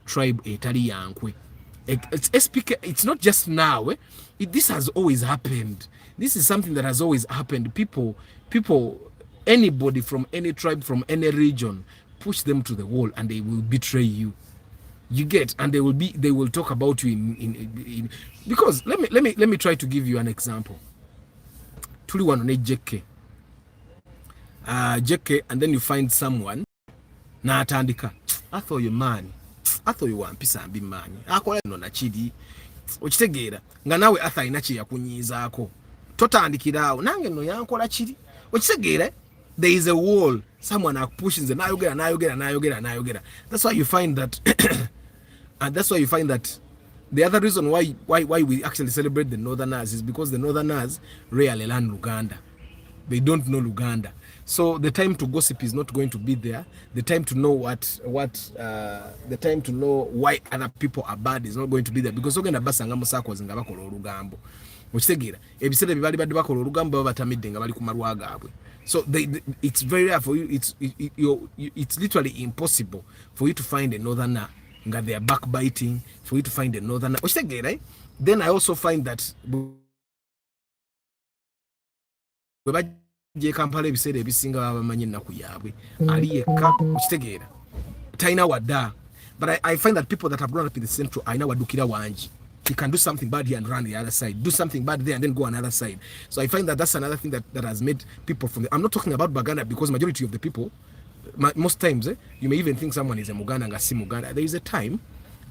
tribe etali yankwe. It's not just now. This has always happened. This is something that has always happened. People, anybody from any tribe, from any region, push them to the wall and they will betray you. You get, and they will talk about you in because let me try to give you an example. Tuli one on JK, and then you find someone na atandika, I thought you man, I thought you want pisa mbi man, akola no na chidi okitegeera nga nawe athaina kye yakunyizaako totandikiraawo nange no yankola kiri okitegeera. There is a wall, someone pushes the nayogera. That's why you find that and that's why you find that the other reason why we actually celebrate the Northerners is because the Northerners rarely learn Luganda. They don't know Luganda. So the time to gossip is not going to be there. The time to know the time to know why other people are bad is not going to be there, because ogenda basanga musako zinga bakola olugambo. Okitegeera ebisere bibali badde bakola olugambo batamidde nga bali ku malwa gaabwe. So it's very rare for you. It's literally impossible for you to find a Northerner nga they are backbiting, for you to find a Northerner. Okitegeera. Then I also find that je Kampala ebisere ebisinga babamanyi ennaku yaabwe ali yekka okitegeera talina wadda. But I find that people that have grown up in the central alina wadukira wangi. He can do something bad here and run the other side, do something bad there and then go another side. So I find that that's another thing that has made people from I'm not talking about Baganda, because majority of the people, most times, you may even think someone is a Muganda and si Muganda. There is a time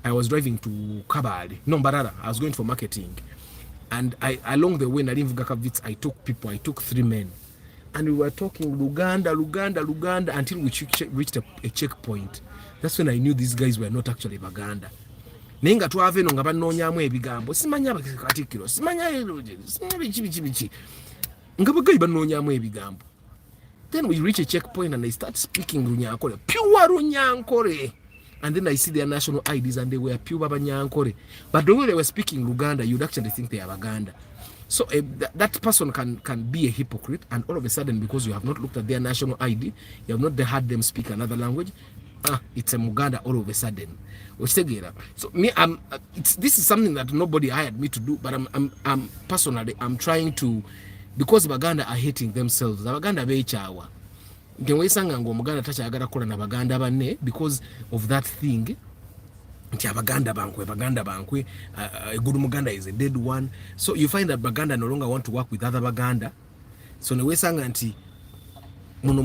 I was driving to Kabale, no Mbarara, I was going for marketing. And along the way, I took 3 men. And we were talking Luganda until we reached a checkpoint. That's when I knew these guys were not actually Baganda. Nenga twave no nga banonyamu ebigambo simanya Katikkiro simanya bichi nga bagayi banonyamu ebigambo. Then we reach a checkpoint and I start speaking Runyankore, pure Runyankore, and then I see their national IDs and they were pure Banyankore, but the way they were speaking Luganda, you'd actually think they are Baganda. So that person can be a hypocrite, and all of a sudden, because you have not looked at their national ID, you have not heard them speak another language, it's a Muganda all of a sudden. So me, this is something that nobody hired me to do, but I'm personally trying to, because Baganda are hating themselves. Baganda bechawa. Ngeweisanga ngo Muganda tachagala kola na Baganda banne because of that thing. Baganda bankwe, a good Muganda is a dead one. So you find that Baganda no longer want to work with other Baganda. So ngeweisanga anti muno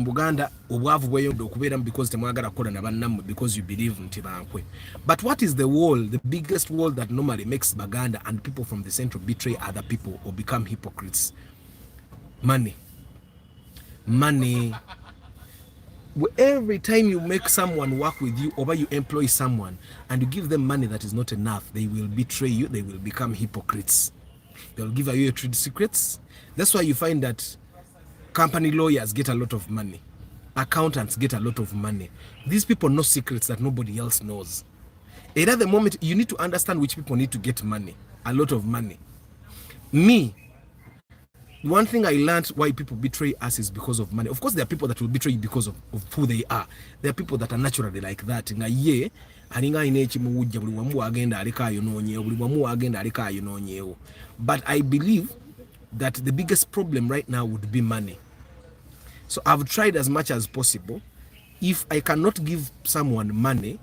Buganda obwavu bweyo dokubera because temwagala kola na bannamu because you believe nti bankwe. But what is the wall, the biggest wall that normally makes Baganda and people from the central betray other people or become hypocrites? Money. Every time you make someone work with you, or you employ someone and you give them money that is not enough, they will betray you, they will become hypocrites. They will give you your trade secrets. That's why you find that company lawyers get a lot of money. Accountants get a lot of money. These people know secrets that nobody else knows. And at the moment, you need to understand which people need to get money, a lot of money. Me, one thing I learned why people betray us is because of money. Of course, there are people that will betray you because of who they are. There are people that are naturally like that. But I believe that the biggest problem right now would be money. So I've tried as much as possible. If I cannot give someone money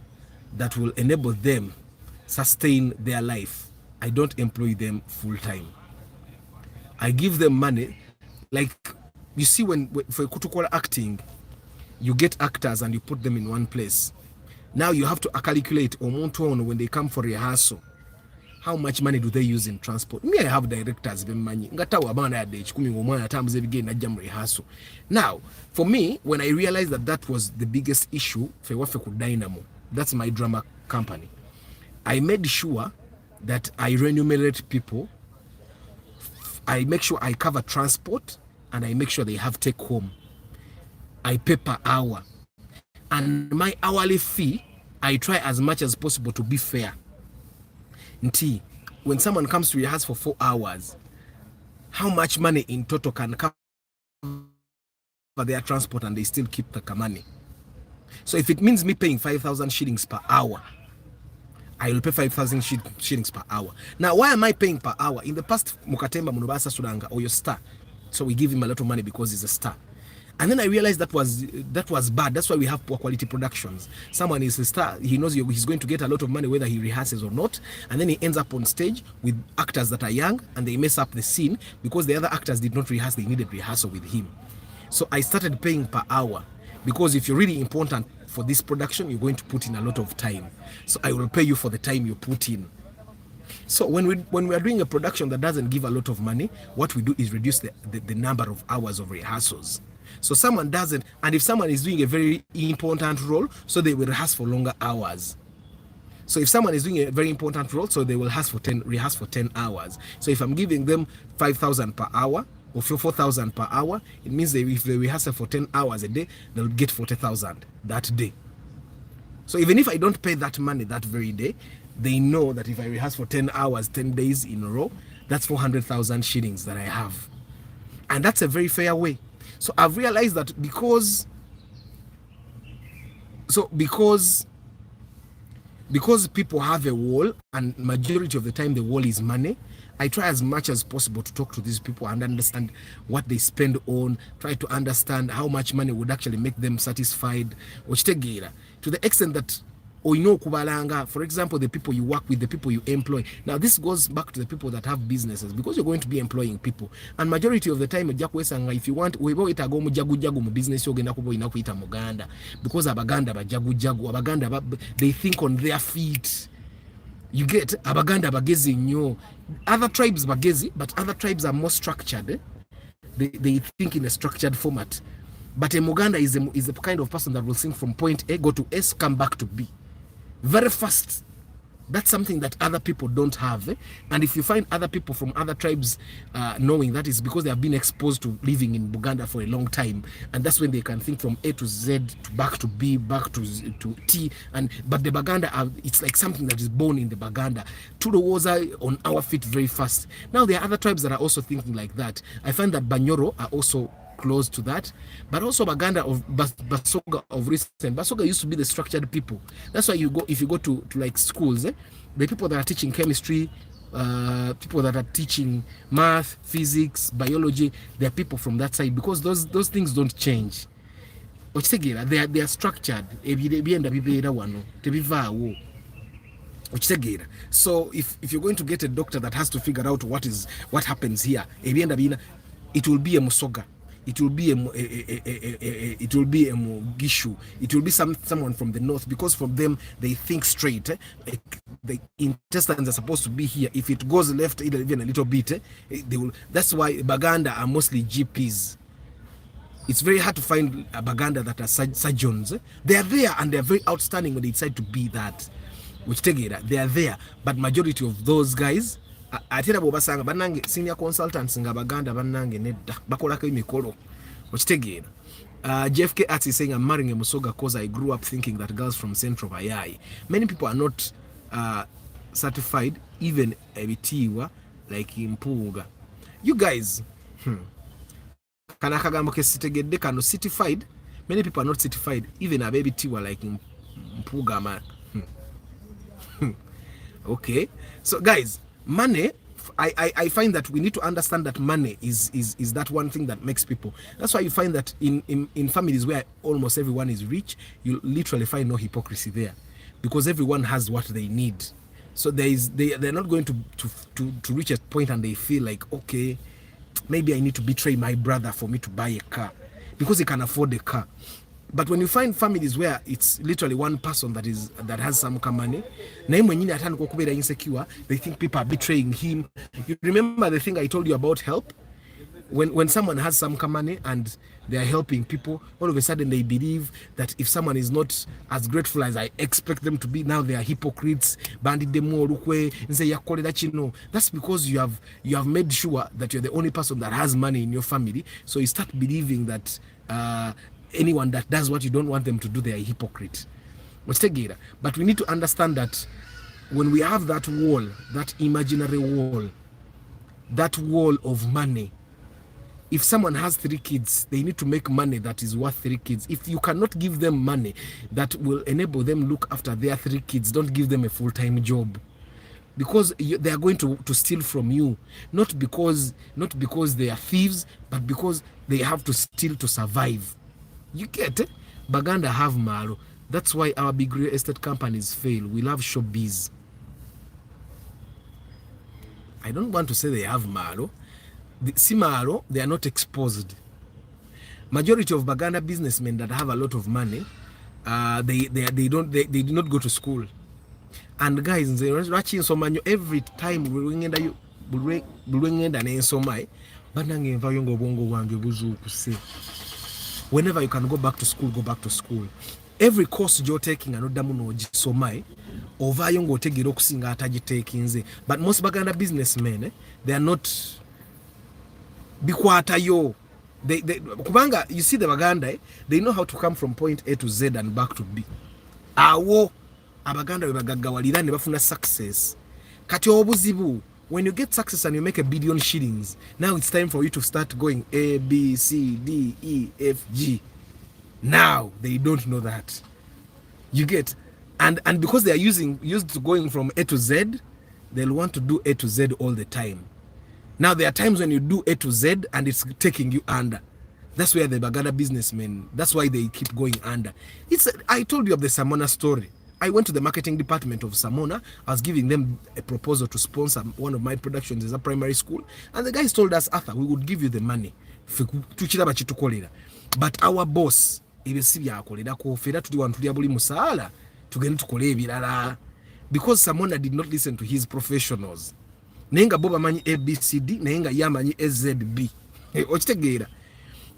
that will enable them sustain their life, I don't employ them full time. I give them money. Like you see, when for kutukola acting, you get actors and you put them in one place. Now you have to calculate when they come for rehearsal. How much money do they use in transport? Me, I have directors money. Now, for me, when I realized that was the biggest issue for Dynamo, that's my drama company, I made sure that I remunerate people. I make sure I cover transport and I make sure they have take home. I pay per hour. And my hourly fee, I try as much as possible to be fair. Nti when someone comes to rehearse for 4 hours, how much money in total can cover their transport and they still keep the money? So if it means me paying 5,000 shillings per hour, I will pay 5,000 shillings per hour. Now, why am I paying per hour? In the past, Mukatemba Munubasa Suranga or your star. So we give him a lot of money because he's a star. And then I realized that was bad. That's why we have poor quality productions. Someone is a star. He knows he's going to get a lot of money whether he rehearses or not. And then he ends up on stage with actors that are young and they mess up the scene because the other actors did not rehearse. They needed rehearsal with him. So I started paying per hour because if you're really important for this production, you're going to put in a lot of time. So I will pay you for the time you put in. So when we are doing a production that doesn't give a lot of money, what we do is reduce the number of hours of rehearsals. So someone doesn't, and if someone is doing a very important role, so they will rehearse for longer hours. So if someone is doing a very important role, so they will rehearse for 10 hours. So if I'm giving them 5,000 per hour or 4,000 per hour, it means if they rehearse for 10 hours a day, they'll get 40,000 that day. So even if I don't pay that money that very day, they know that if I rehearse for 10 hours, 10 days in a row, that's 400,000 shillings that I have. And that's a very fair way. So I've realized that because people have a wall, and majority of the time the wall is money, I try as much as possible to talk to these people and understand what they spend on, try to understand how much money would actually make them satisfied, to the extent that kubalanga, for example, the people you work with, the people you employ. Now this goes back to the people that have businesses, because you're going to be employing people, and majority of the time if you want business Muganda, because Abaganda they think on their feet. You get Abaganda bagezi nyo. Other tribes bagezi, but other tribes are more structured. They think in a structured format. But a Muganda is the kind of person that will think from point A, go to S, come back to B. Very fast. That's something that other people don't have. And if you find other people from other tribes knowing that, is because they have been exposed to living in Uganda for a long time. And that's when they can think from A to Z, to back to B, back to T. But the Baganda, it's like something that is born in the Baganda. To the walls are on our feet very fast. Now there are other tribes that are also thinking like that. I find that Banyoro are also close to that, but also Baganda of Basoga of recent. Basoga used to be the structured people. That's why if you go to like schools, the people that are teaching chemistry, people that are teaching math, physics, biology, they are people from that side, because those things don't change. They are structured. So if you're going to get a doctor that has to figure out what happens here, it will be a Musoga. It will be a Mugishu. It will be someone from the north, because from them they think straight. The intestines are supposed to be here. If it goes left even a little bit, they will. That's why Baganda are mostly GPs. It's very hard to find a Baganda that are surgeons. They are there and they are very outstanding when they decide to be that. They are there, but majority of those guys, atera bobasanga banange senior consultants nga Baganda banange nedda bakolako emikolo okitegeera. JFK Arts is saying, I'm marrying a Musoga because I grew up thinking that girls from Central Bayai. Many people are not certified, even ebitiwa like Mpuga. You guys, kana kagambo kesitegedde kano certified. Many people are not certified, even abebitiwa like Mpuga man. Okay, so guys, money, I find that we need to understand that money is that one thing that makes people. That's why you find that in families where almost everyone is rich, you literally find no hypocrisy there, because everyone has what they need. So they're not going to reach a point and they feel like, okay, maybe I need to betray my brother for me to buy a car, because he can afford a car. But when you find families where it's literally one person that has some money, insecure, they think people are betraying him. You remember the thing I told you about help? When someone has some money and they are helping people, all of a sudden they believe that if someone is not as grateful as I expect them to be, now they are hypocrites. That's because you have made sure that you're the only person that has money in your family. So you start believing that anyone that does what you don't want them to do, they are a hypocrite. But we need to understand that when we have that wall, that imaginary wall, that wall of money, if someone has 3 kids, they need to make money that is worth 3 kids. If you cannot give them money that will enable them look after their 3 kids, don't give them a full-time job. Because they are going to steal from you, not because they are thieves, but because they have to steal to survive. You get it? Baganda have malo. That's why our big real estate companies fail. We love showbiz. I don't want to say they have malo. See malo, they are not exposed. Majority of Baganda businessmen that have a lot of money, they do not go to school. And guys, watching so many every time whenever you can go back to school, go back to school. Every course you're taking another muno so my over yongo take it okusinga ataji taking. But most Baganda businessmen, they are not bikwata yo. They kubanga, you see the Baganda, they know how to come from point A to Z and back to B. Awo Abaganda webagagawalira ne bafuna success. Kati obuzibu, when you get success and you make $1 billion shillings, now it's time for you to start going A, B, C, D, E, F, G. Now they don't know that. You get, and because they are used to going from A to Z, they'll want to do A to Z all the time. Now there are times when you do A to Z and it's taking you under. That's where the Baganda businessmen, that's why they keep going under. I told you of the Samona story. I went to the marketing department of Samona. I was giving them a proposal to sponsor one of my productions as a primary school. And the guys told us, Arthur, we would give you the money. But our boss, because Samona did not listen to his professionals. Nenga boba manyi ABCD, nenga yamanyi SZB.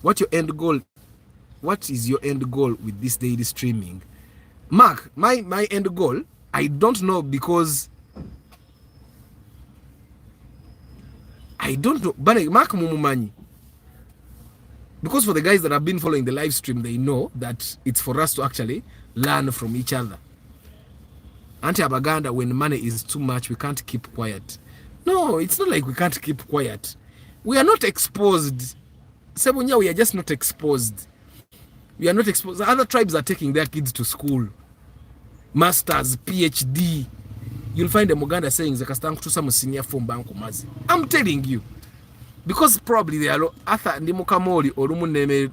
What is your end goal with this daily streaming? Mark, my end goal, I don't know, because I don't know. But Mark mumumanyi. Because for the guys that have been following the live stream, they know that it's for us to actually learn from each other. Anti Abaganda, when money is too much, we can't keep quiet. No, it's not like we can't keep quiet. We are not exposed. Sebunya, we are just not exposed. We are not exposed. Other tribes are taking their kids to school. Masters, PhD. You'll find a Muganda saying, Zakastang to some senior from Banco Mazi. I'm telling you. Because probably they are Arthur Ndimukamori or Rumun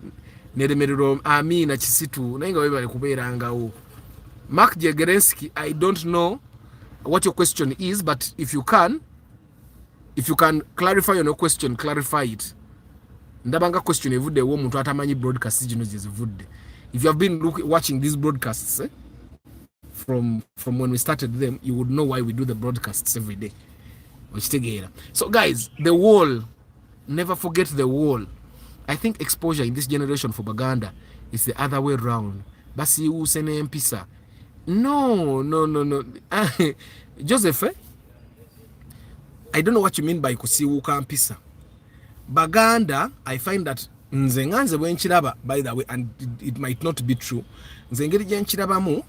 Neremerom, Ami, Nachisitu, Nenga Kuberanga. Mark Jagerensky, I don't know what your question is, but if you can clarify your question, clarify it. Ndabanga question evude wo muntu atamanyi broadcast zino zivude. If you have been watching these broadcasts from when we started them, you would know why we do the broadcasts every day. So guys, the wall, never forget the wall. I think exposure in this generation for Baganda is the other way around. Basi usene mpisa. No. Joseph, I don't know what you mean by kusiwuka mpisa. Baganda, I find that nzenganze bwenchiraba, by the way, and it might not be true. Nzengeri jenchiraba mu,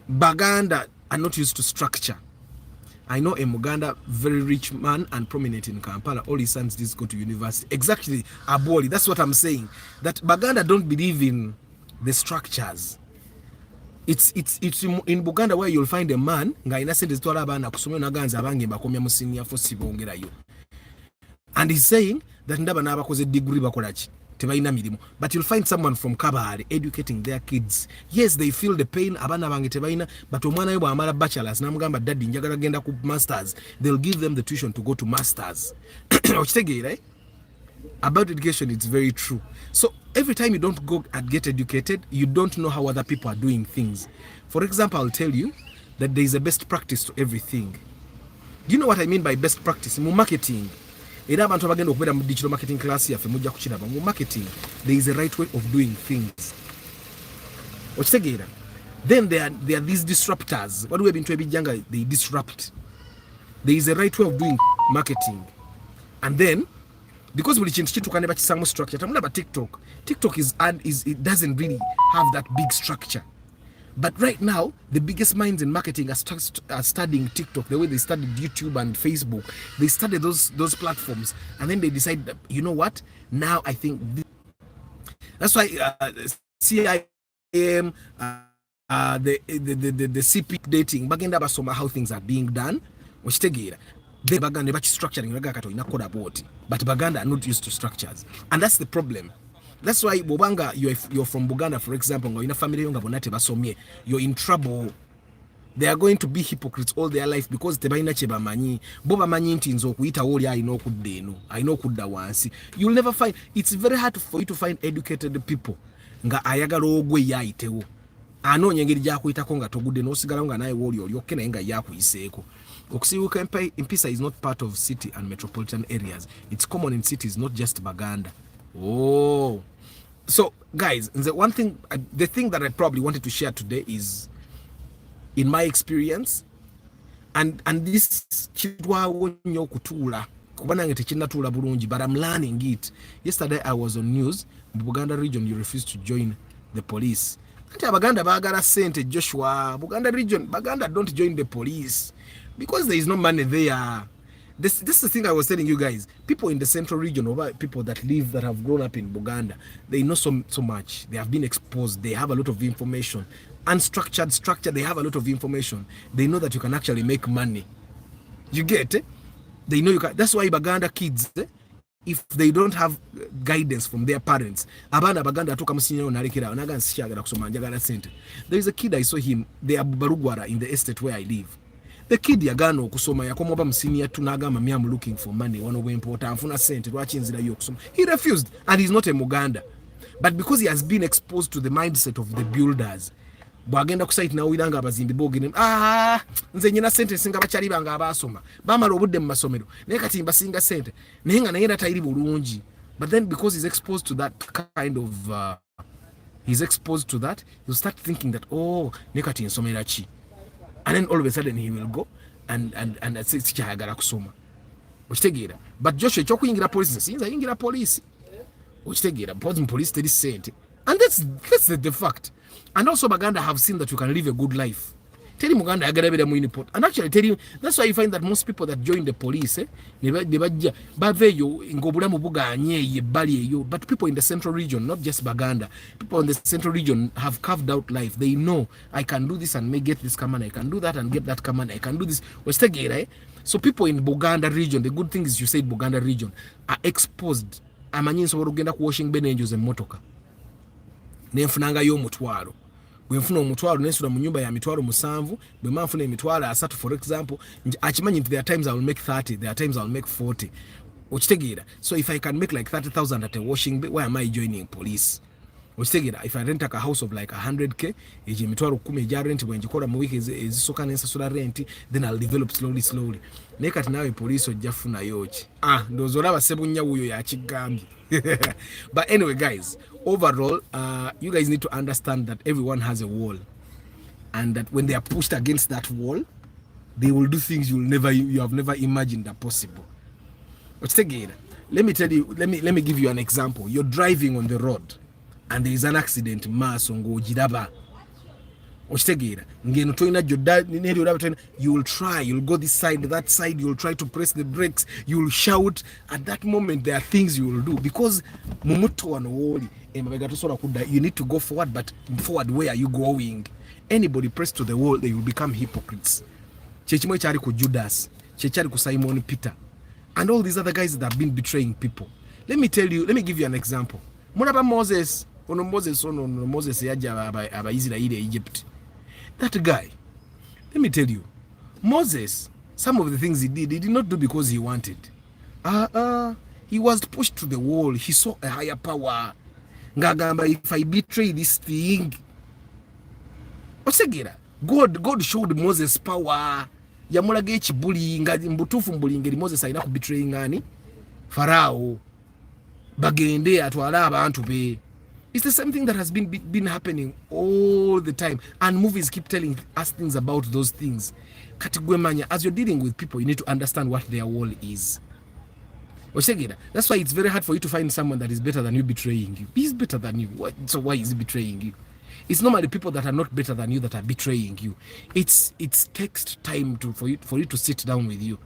Baganda are not used to structure. I know a Muganda, very rich man and prominent in Kampala. All his sons did go to university. Exactly, Aboli. That's what I'm saying. That Baganda don't believe in the structures. It's in Buganda where you'll find a man and he's saying that ndaba nabakoze degree bakolaki tebalina mirimu, but you'll find someone from Kabale educating their kids. Yes, they feel the pain, abana bange tebalina, but omwana we bwamala bachelors namugamba daddy njagala genda ku masters, they'll give them the tuition to go to masters. Okitegeera, about education, it's very true. So every time you don't go and get educated, you don't know how other people are doing things. For example, I'll tell you that there is a best practice to everything. Do you know what I mean by best practice? In marketing, digital marketing class here, marketing, there is a right way of doing things. Then there are these disruptors. What do we have been younger? They disrupt. There is a right way of doing marketing. And then, because we change to kind of some structure, I'm about TikTok. TikTok it doesn't really have that big structure. But right now, the biggest minds in marketing are studying TikTok the way they studied YouTube and Facebook. They studied those platforms, and then they decide that, you know what? Now I think that's why CIM, the CP dating bagenda basoma how things are being done. Okitegeera they baganda bachi structuring raga kato ina code about, but baganda are not used to structures, and that's the problem. That's why bobanga you're from Buganda, for example, nga ina family yonga bonate basomye, you're in trouble. They are going to be hypocrites all their life because tebalina kye bamanyi. Bo bamanyi nti nze okuyita woli alina okudda eno, alina okudda wansi. You'll never find, it's very hard for you to find educated people nga ayagala ogwe yayitewo. Anoonya engeri gyakuyitako nga togudde n'osigalawo nga naye woli olyokke naye nga yakuyiseeko. Okusiiwuuka empisa is not part of city and metropolitan areas. It's common in cities, not just Baganda. Oh. So, guys, the thing that I probably wanted to share today is, in my experience, and this chitwawo nnyo kutuula kuba nange tekinnatuula bulungi, but I'm learning it. Yesterday I was on news, Buganda region you refused to join the police. Anti Abaganda baagala sente, Joshua. Buganda region, Baganda don't join the police because there is no money there. This is the thing I was telling you guys. People in the central region, or people that have grown up in Buganda, they know so much. They have been exposed. They have a lot of information. Unstructured, structured, they have a lot of information. They know that you can actually make money. You get it? They know you can. That's why Baganda kids, if they don't have guidance from their parents, abana Baganda atoka musinyao nalikira onaga nshyagala kusoma njagala center. There is a kid, I saw him, they are Barugwara in the estate where I live. The kid yagano kusoma yakomoba musinia tunagama me, I'm looking for money, one of important afuna center lwaki nzira yo kusoma. He refused, and he's not a Muganda. But because he has been exposed to the mindset of the builders, bwagenda ku site nawo iranga abazimbi bogene nze nyina sente singa bachali banga abasoma bamala obudde mu masomero naye kati mbasinga sente naye nga naye natayiri bulungi. But then because he's exposed to that kind of he'll start thinking that, oh, naye kati nsomera ki, and then all of a sudden he will go and sikyayagala kusoma. Okitegeera. But Joshua ekyokuyingira police sinza yingira police. Okitegeera because police teri sente, and that's the fact. And also Baganda have seen that you can live a good life. Tell him Uganda agarabira mu uniport. And actually tell you, that's why you find that most people that join the police, baveyo ngobulamu buganye yebali eyo. But people in the central region, not just Baganda, people in the central region have carved out life. They know I can do this and may get this command, I can do that and get that command, I can do this. So people in Buganda region, the good thing is you said Buganda region are exposed. Amanyi nsobola kugenda ku washing bay nenjoze motoka. Nenfunanga yo mutwalo. Bwenfuna omutwalo nensula mu nyumba ya mitwalo 7, bwe manfuna emitwalo 3, for example, achimanyi there are times I will make 30, there are times I will make 40. Okitegeera. So if I can make like 30,000 at a washing bay, why am I joining police? Okitegeera. If I rent a house of like 100k, eje mitwalo 10 eja rent bwe njikola mu week ezisoka nensasula rent, then I'll develop slowly. Naye kati nawe police ojja funa yoki. Ndozo olaba sebunya wuyo ya kigambye. But anyway, guys, overall, you guys need to understand that everyone has a wall, and that when they are pushed against that wall, they will do things you have never imagined are possible. Let me tell you, let me give you an example. You're driving on the road and there is an accident, jiraba. You will try, you'll go this side, that side, you'll try to press the brakes, you'll shout. At that moment, there are things you will do because you need to go forward, but forward, where are you going? Anybody pressed to the wall, they will become hypocrites. Judas, Simon Peter, and all these other guys that have been betraying people. Let me give you an example. Moses Egypt. That guy, let me tell you, Moses, some of the things he did not do because he wanted. He was pushed to the wall. He saw a higher power. Ngagamba, if I betray this thing, God showed Moses power. Yamulaga ekibuli nga mbutufu mbuli ngeri Moses alina ku betray ngani Farao bagende atwala abantu be. It's the same thing that has been happening all the time, and movies keep telling us things about those things. Katigwemanya, as you're dealing with people, you need to understand what their wall is. That's why it's very hard for you to find someone that is better than you betraying you. He's better than you. So why is he betraying you? It's normally people that are not better than you that are betraying you. It takes time for you to sit down with you.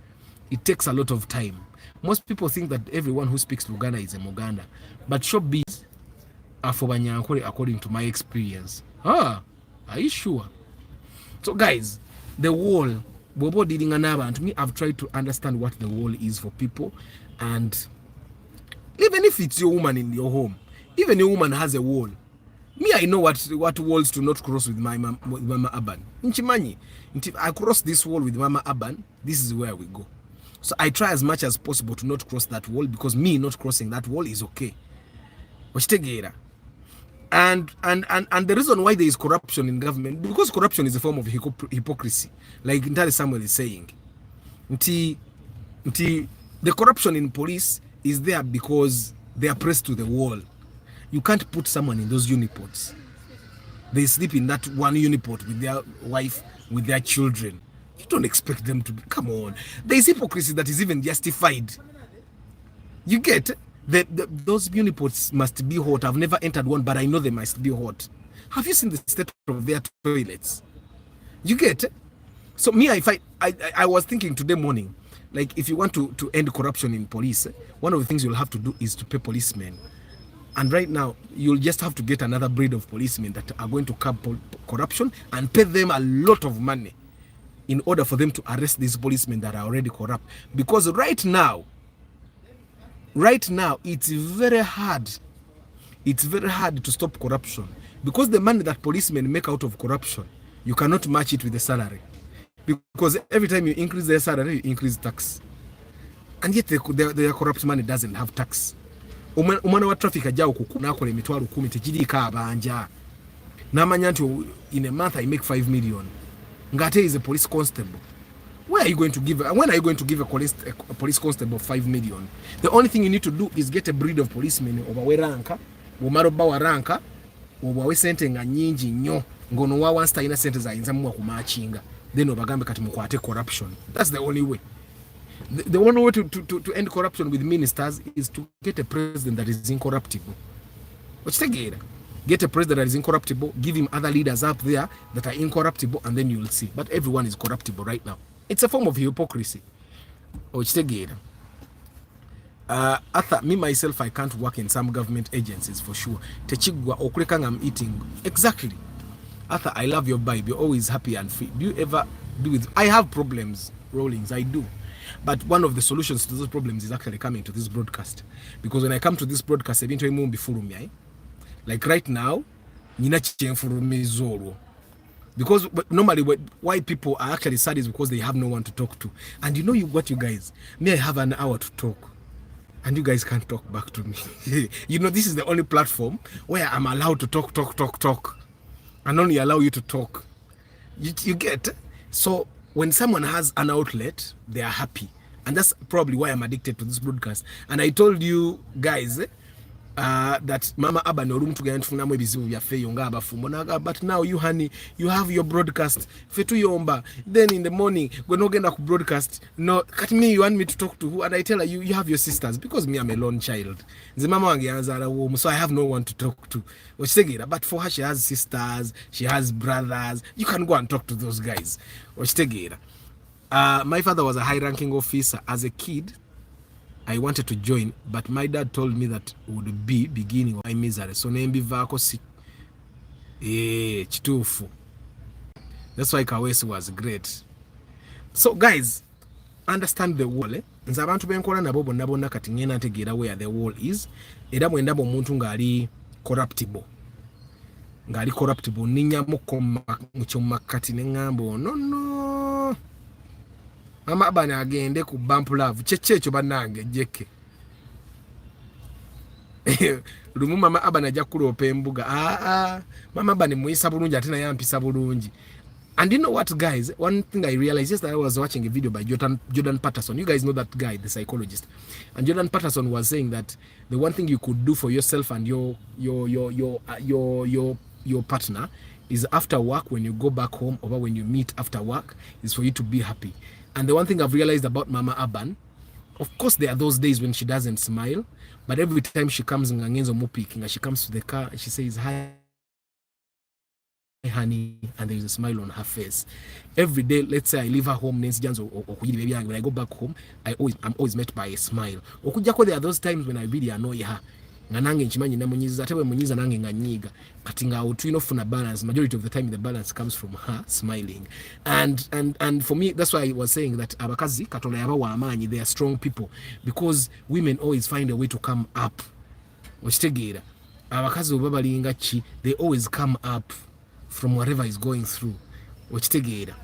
It takes a lot of time. Most people think that everyone who speaks Luganda is a Muganda, but showbiz are for Banyankore according to my experience. Are you sure? So guys, the wall, Bobo Diding Anaba, and to me, I've tried to understand what the wall is for people. And even if it's your woman in your home, even your woman has a wall. Me, I know what walls to not cross with my with Mama Aban. Nchimanyi, if I cross this wall with Mama Aban, this is where we go. So I try as much as possible to not cross that wall, because me not crossing that wall is okay. And the reason why there is corruption in government, because corruption is a form of hypocrisy, like Ntali Samuel is saying. The corruption in police is there because they are pressed to the wall. You can't put someone in those unipods. They sleep in that one unipod with their wife, with their children. You don't expect them to be, come on. There is hypocrisy that is even justified. You get those unipods must be hot. I've never entered one, but I know they must be hot. Have you seen the state of their toilets? You get. So me, I was thinking today morning, like if you want to end corruption in police, one of the things you'll have to do is to pay policemen. And right now, you'll just have to get another breed of policemen that are going to curb corruption and pay them a lot of money in order for them to arrest these policemen that are already corrupt. Because right now, it's very hard. It's very hard to stop corruption. Because the money that policemen make out of corruption, you cannot match it with the salary. Because every time you increase their salary, you increase tax. And yet their corrupt money doesn't have tax. Umwana wa traffic ajao kukunakole emitwalo 10 tekirika abanja. Namanya nti in a month I make 5 million. Ngate is a police constable. When are you going to give a police constable 5 million? The only thing you need to do is get a breed of policemen obawe ranka, omaroba wa ranka, obawe sente nga nyingi nnyo, ngono wa once ina sente za yinza mu kumachinga. Then obagambe kati mukwate corruption. That's the only way. The one way to end corruption with ministers is to get a president that is incorruptible. Get a president that is incorruptible, give him other leaders up there that are incorruptible, and then you'll see. But everyone is corruptible right now. It's a form of hypocrisy. Me myself, I can't work in some government agencies for sure. Techigwa okulekanga I'm eating. Exactly. Arthur, I love your vibe. You're always happy and free. Do you ever do with? I have problems, Rollings. I do. But one of the solutions to those problems is actually coming to this broadcast. Because when I come to this broadcast, I've been to a before me. Like right now, because normally why people are actually sad is because they have no one to talk to. And you know what, you guys, me, I have an hour to talk. And you guys can't talk back to me. You know, this is the only platform where I'm allowed to talk. And only allow you to talk. You get? So when someone has an outlet, they are happy. And that's probably why I'm addicted to this broadcast. And I told you guys that Mama Abba no room to get into but now you, honey, you have your broadcast. Then in the morning, we're not going to broadcast. No, cut me, you want me to talk to who? And I tell her, you have your sisters, because me, I'm a lone child. So I have no one to talk to. But for her, she has sisters, she has brothers. You can go and talk to those guys. My father was a high-ranking officer. As a kid, I wanted to join, but my dad told me that it would be beginning of my misery. So chitufu. That's why Kawesi was great. So guys, understand the wall. Nzabantu benkola nabo bonna bonna kati ngena ntegeera where the wall is. Era mwenda omuntu ngali corruptible. Ngali corruptible ninyamo mu kati nengambo no. Mama Abana agende ku bump love chechecho banange jeke. Lumu Mama Abana ajja kulopa embuga. Mama Abana muyisa bulungi ate naye yampisa bulungi. And you know what, guys? One thing I realized is that I was watching a video by Jordan Patterson. You guys know that guy, the psychologist. And Jordan Patterson was saying that the one thing you could do for yourself and your partner is after work, when you go back home or when you meet after work, is for you to be happy. And the one thing I've realized about Mama Aban, of course there are those days when she doesn't smile, but every time she comes in Ngangenzo Mupik, she comes to the car and she says hi. honey, and there is a smile on her face. Every day, let's say I leave her home, when I go back home, I'm always met by a smile. There are those times when I really annoy her. Nange nchimanyi namunyiza ate bwe munyiza nange nganyiga kati nga tulina ofuna balance. Majority of the time the balance comes from her smiling, and for me that's why I was saying that abakazi katonda yabawa amaanyi, they are strong people because women always find a way to come up. Okitegeera abakazi oba balinga ki, they always come up from whatever is going through. Okitegeera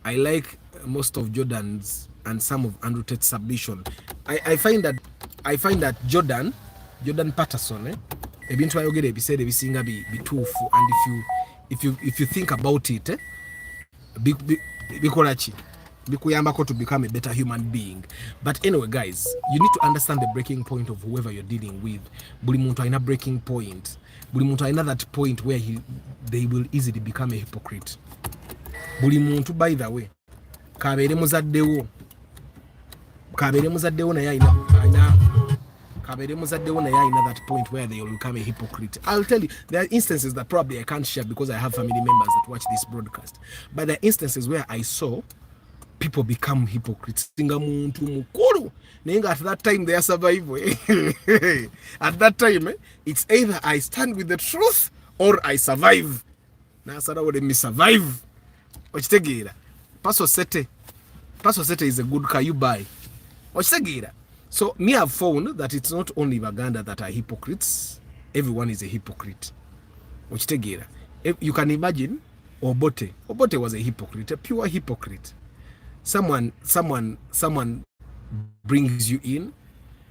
I like most of Jordan's and some of Andrew Tate's submission. I find that Jordan Patterson ebintu ayogera ebiseera ebisinga bituufu, and if you think about it bikola ki bikuyambako to become a better human being. But anyway guys, you need to understand the breaking point of whoever you're dealing with. Buli muntu alina breaking point, buli muntu alina that point where they will easily become a hypocrite. Buli muntu, by the way, kabeere muzaddewo naye alina that point where they will become a hypocrite. I'll tell you, there are instances that probably I can't share because I have family members that watch this broadcast, but there are instances where I saw people become hypocrites. Singa muntu mukuru naye at that time they are survival. At that time it's either I stand with the truth or I survive. Nasara wode me survive. Okitegeera Paso Sete is a good car you buy. Okitegeera. So me have found that it's not only Uganda that are hypocrites. Everyone is a hypocrite. Okitegeera. You can imagine Obote was a hypocrite, a pure hypocrite. Someone brings you in,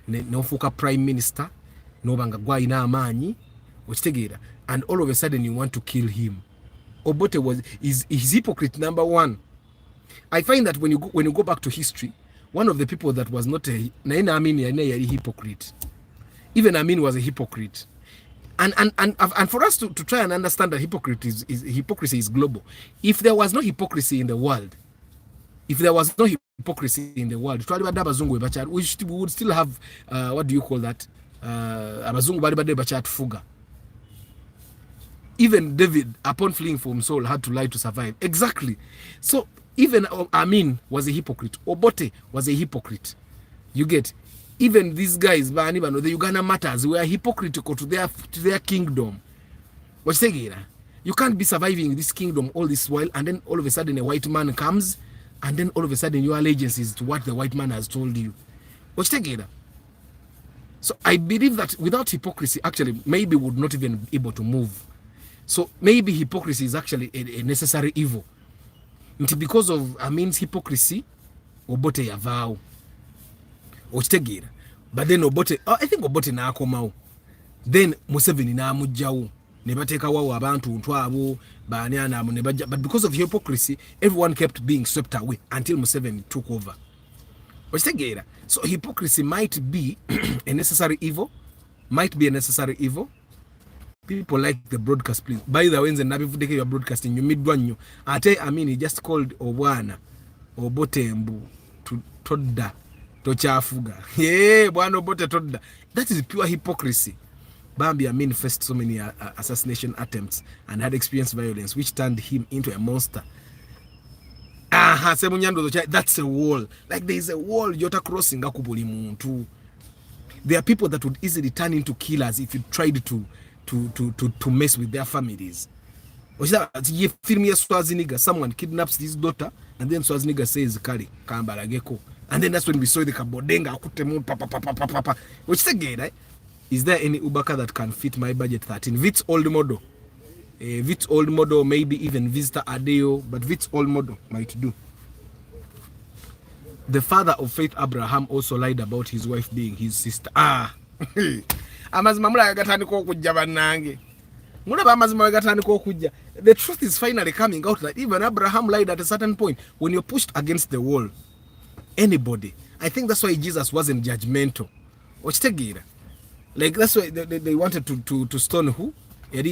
nofuka prime minister, nobanga gwaina amaanyi, okitegeera, and all of a sudden you want to kill him. Obote is hypocrite number one. I find that when you go back to history, one of the people that was not a hypocrite. Even Amin was a hypocrite. And for us to try and understand that hypocrisy is global. If there was no hypocrisy in the world, we would still have what do you call that? Even David, upon fleeing from Saul, had to lie to survive. Exactly. So even Amin was a hypocrite. Obote was a hypocrite. You get? Even these guys, the Uganda matters, were hypocritical to their kingdom. You can't be surviving this kingdom all this while, and then all of a sudden a white man comes, and then all of a sudden your allegiance is to what the white man has told you. So I believe that without hypocrisy, actually, maybe we would not even be able to move. So maybe hypocrisy is actually a necessary evil. Because of Amin's hypocrisy, Obote yavao. Okitegeera. But then Obote, I think Obote na akomao. Then Museveni na amujjawo. Ne bateekawo abantu ntwabo baanyana mu ne bajja. But because of hypocrisy, everyone kept being swept away until Museveni took over. Okitegeera. So hypocrisy might be a necessary evil. People like the broadcast, please. By the way, when you're broadcasting, you meet one. He just called Obwana Obotembu to Todda Tochafuga. Yeah, Bwana Obote Todda. That is pure hypocrisy. Bambi faced so many assassination attempts and had experienced violence, which turned him into a monster. That's a wall. Like there is a wall you're crossing. There are people that would easily turn into killers if you tried to mess with their families. Someone kidnaps his daughter, and then Swaziniga says Kali Kambarageko. And then that's when we saw the Kabodenga papa. Which again, right? Is there any Ubaka that can fit my budget 13? Vit's old model. Vit's old model, maybe even Visitor Adeo, but Vit's old model might do. The father of Faith Abraham also lied about his wife being his sister. The truth is finally coming out that even Abraham lied at a certain point. When you're pushed against the wall, anybody, I think that's why Jesus wasn't judgmental. Like that's why they wanted to stone who? And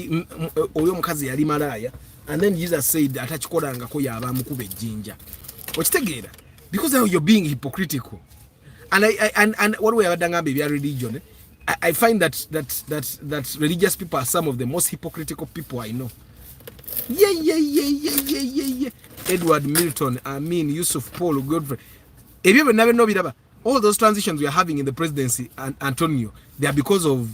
then Jesus said because now you're being hypocritical. And what we have done be religion. I find that religious people are some of the most hypocritical people I know. Yeah. Edward Milton, Amin, Yusuf, Paul, Godfrey. If you never know, all those transitions we are having in the presidency, and Antonio, they are because of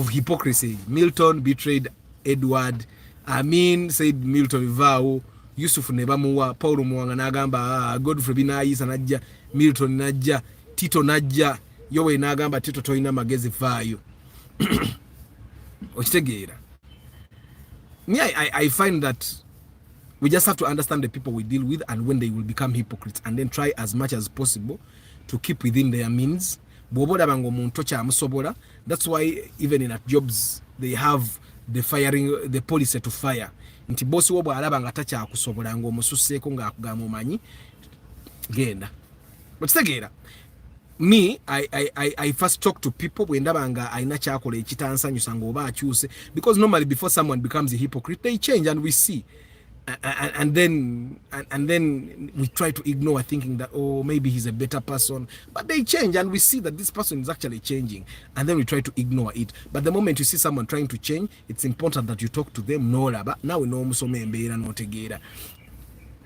hypocrisy. Milton betrayed Edward. Amin said Milton vow. Yusuf nebamuwa. Paul muwanga nagamba Godfrey binayisa najja. Milton najja. Tito najja. Yowe nagamba Tito toina magezi vayo. Okitegeera. Me, I find that we just have to understand the people we deal with and when they will become hypocrites, and then try as much as possible to keep within their means. That's why even in at jobs they have the policy to fire. Nti bosi wobo alaba nga tacha akusobola ngo mususeko nga akugama omanyi genda. But segera me, I first talk to people when ndabanga aina kyakola ekitansanyusa ngo oba akyuse, because normally before someone becomes a hypocrite they change and we see. And then we try to ignore, thinking that, oh, maybe he's a better person, but they change and we see that this person is actually changing, and then we try to ignore it. But the moment you see someone trying to change, it's important that you talk to them. No, now we know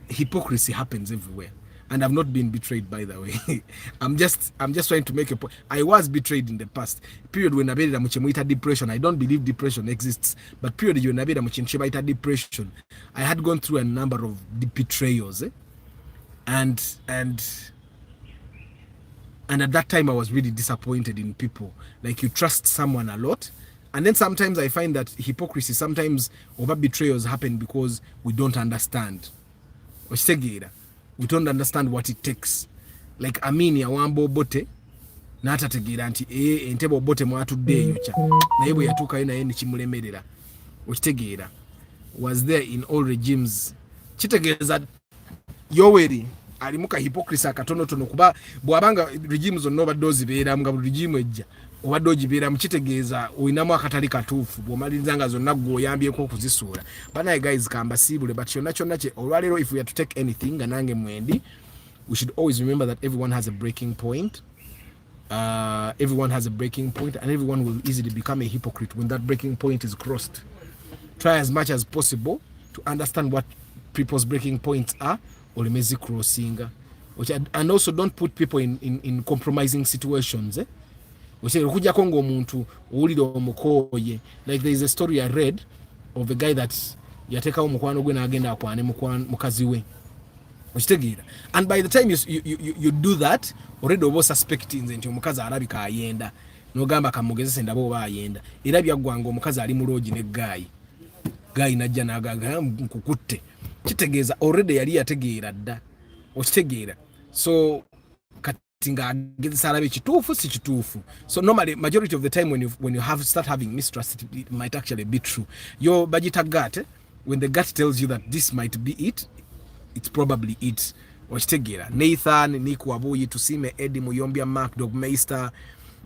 hypocrisy happens everywhere, and I've not been betrayed, by the way. I'm just trying to make a point. I was betrayed in the past period when nabera muchemuita depression. I don't believe depression exists, but period when nabera muchemuita depression, I had gone through a number of betrayals, and at that time I was really disappointed in people. Like, you trust someone a lot, and then sometimes I find that hypocrisy, sometimes over betrayals happen because we don't understand. We don't understand what it takes. Like Amini awambo bote na atategeera nti entebo bote mwatudde yocha naye bwe yatuuka ina yeni kimulemerera okitegeera was there in all regimes. Kitegeeza Yoweri alimuka hypocrisy akatonotono kuba bwabanga regimes zonna obadde ozibeera nga buli regime ejja obadde ogibeera mukitegeeza oyinamu akatali katuufu bw'omaliriza zonna gwe oyambyeko okuzisuula. Banaye guys kamba siibule, but kyonna kye olwaleero, if we are to take anything nga nange mwendi, we should always remember that everyone has a breaking point. Everyone has a breaking point, and everyone will easily become a hypocrite when that breaking point is crossed. Try as much as possible to understand what people's breaking points are, olemezi crossing, and also don't put people in compromising situations. Like, there is a story I read of a guy that yateka omukwano gwe n'agenda akwane mukazi we. And by the time you do that, already obo suspecting nti omukazi alabika ayenda n'ogamba kamugezese ndaba oba ayenda, era byaggwanga omukazi ali muloogi ne gayi najja n'agaga nkukutte. Kitegeeza already yali yategeera dda. Okitegeera. So so normally, majority of the time when you start having mistrust, it might actually be true. Your budget gut, when the gut tells you that this might be it, it's probably it. Nathan, Niku Abuyi, Tusime, Eddie Muyombia, Mark, Dogmeister,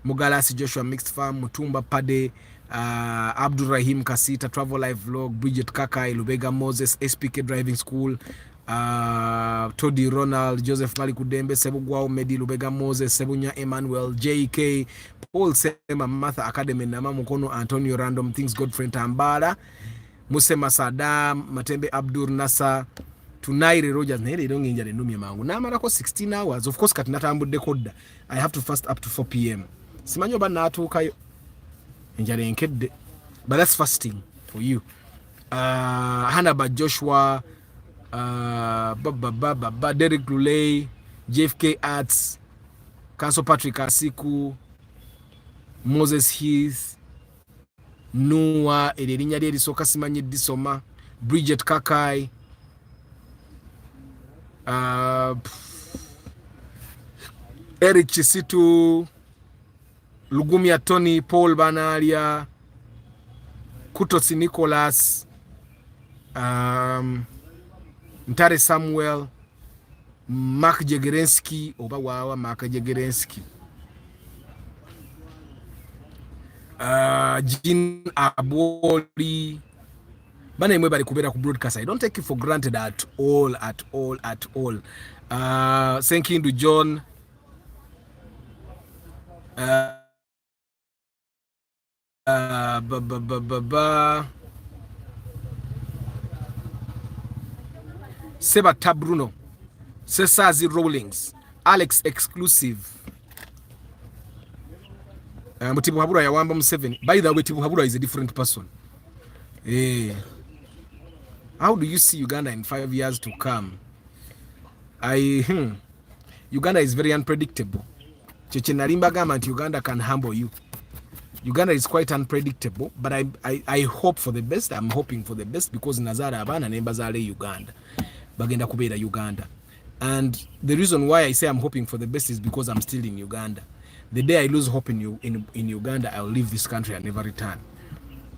Mugalasi, Joshua Mixed Farm, Mutumba Pade, Abdul Rahim Kasita, Travel Life Vlog, Bridget Kakai, Lubega Moses, SPK Driving School, Todi Ronald, Joseph Malikudembe, Sebugwao Medi, Lubega Moses, Sebunya Emmanuel, JK, Paul Sema, Martha Academy, Nama Mukono, Antonio Random Things, Godfrey Tambara, Musema Sadam, Matembe Abdur Nasa, Tunaire Rogers, Nere don't injure the Numi Mangu. Namarako 16 hours. Of course, Katinatambu decoder. I have to fast up to 4 p.m. Simanyo Banatu Kayo injure in kid, but that's fasting for you. Hannah Joshua, Derek Lulay, JFK Arts, Council Patrick Asiku, Moses Heath, Noah, Ederinya de Soka Simanyi Disoma, Bridget Kakai, Eric Chisitu, Lugumia Tony, Paul Banalia, Kutosi Nicholas, Ntare Samuel, Mark Jegerensky, Obawawa Mark Jegerensky, Jean Aboli. Bana imwe bali kubera ku broadcast. I don't take it for granted at all. Thank you to John. Seba Tabruno, Cesazi Rawlings, Alex Exclusive. Tibuhabura ya Wamba Museveni. By the way, Tibuhabura is a different person. How do you see Uganda in 5 years to come? Uganda is very unpredictable. Chechenarimba Gamant, Uganda can humble you. Uganda is quite unpredictable, but I hope for the best. I'm hoping for the best because Nazara Abana Nembazale Uganda. Bagenda Kubeda Uganda. And the reason why I say I'm hoping for the best is because I'm still in Uganda. The day I lose hope in Uganda, I'll leave this country and never return.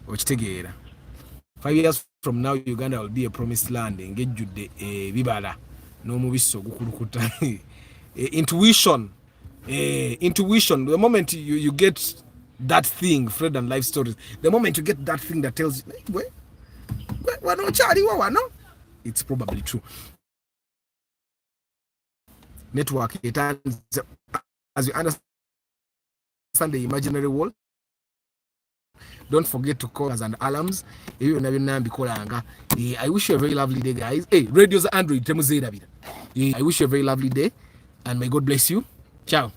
5 years from now, Uganda will be a promised land. Engage the Vibala. No mubiso gukulukuta. Intuition. Intuition. The moment you get that thing, Fred and life stories, the moment you get that thing that tells you, it's probably true. Network, it turns, as you understand the imaginary world, don't forget to call us and alarms. I wish you a very lovely day, guys. Hey, radios Android. I wish you a very lovely day, and may God bless you. Ciao.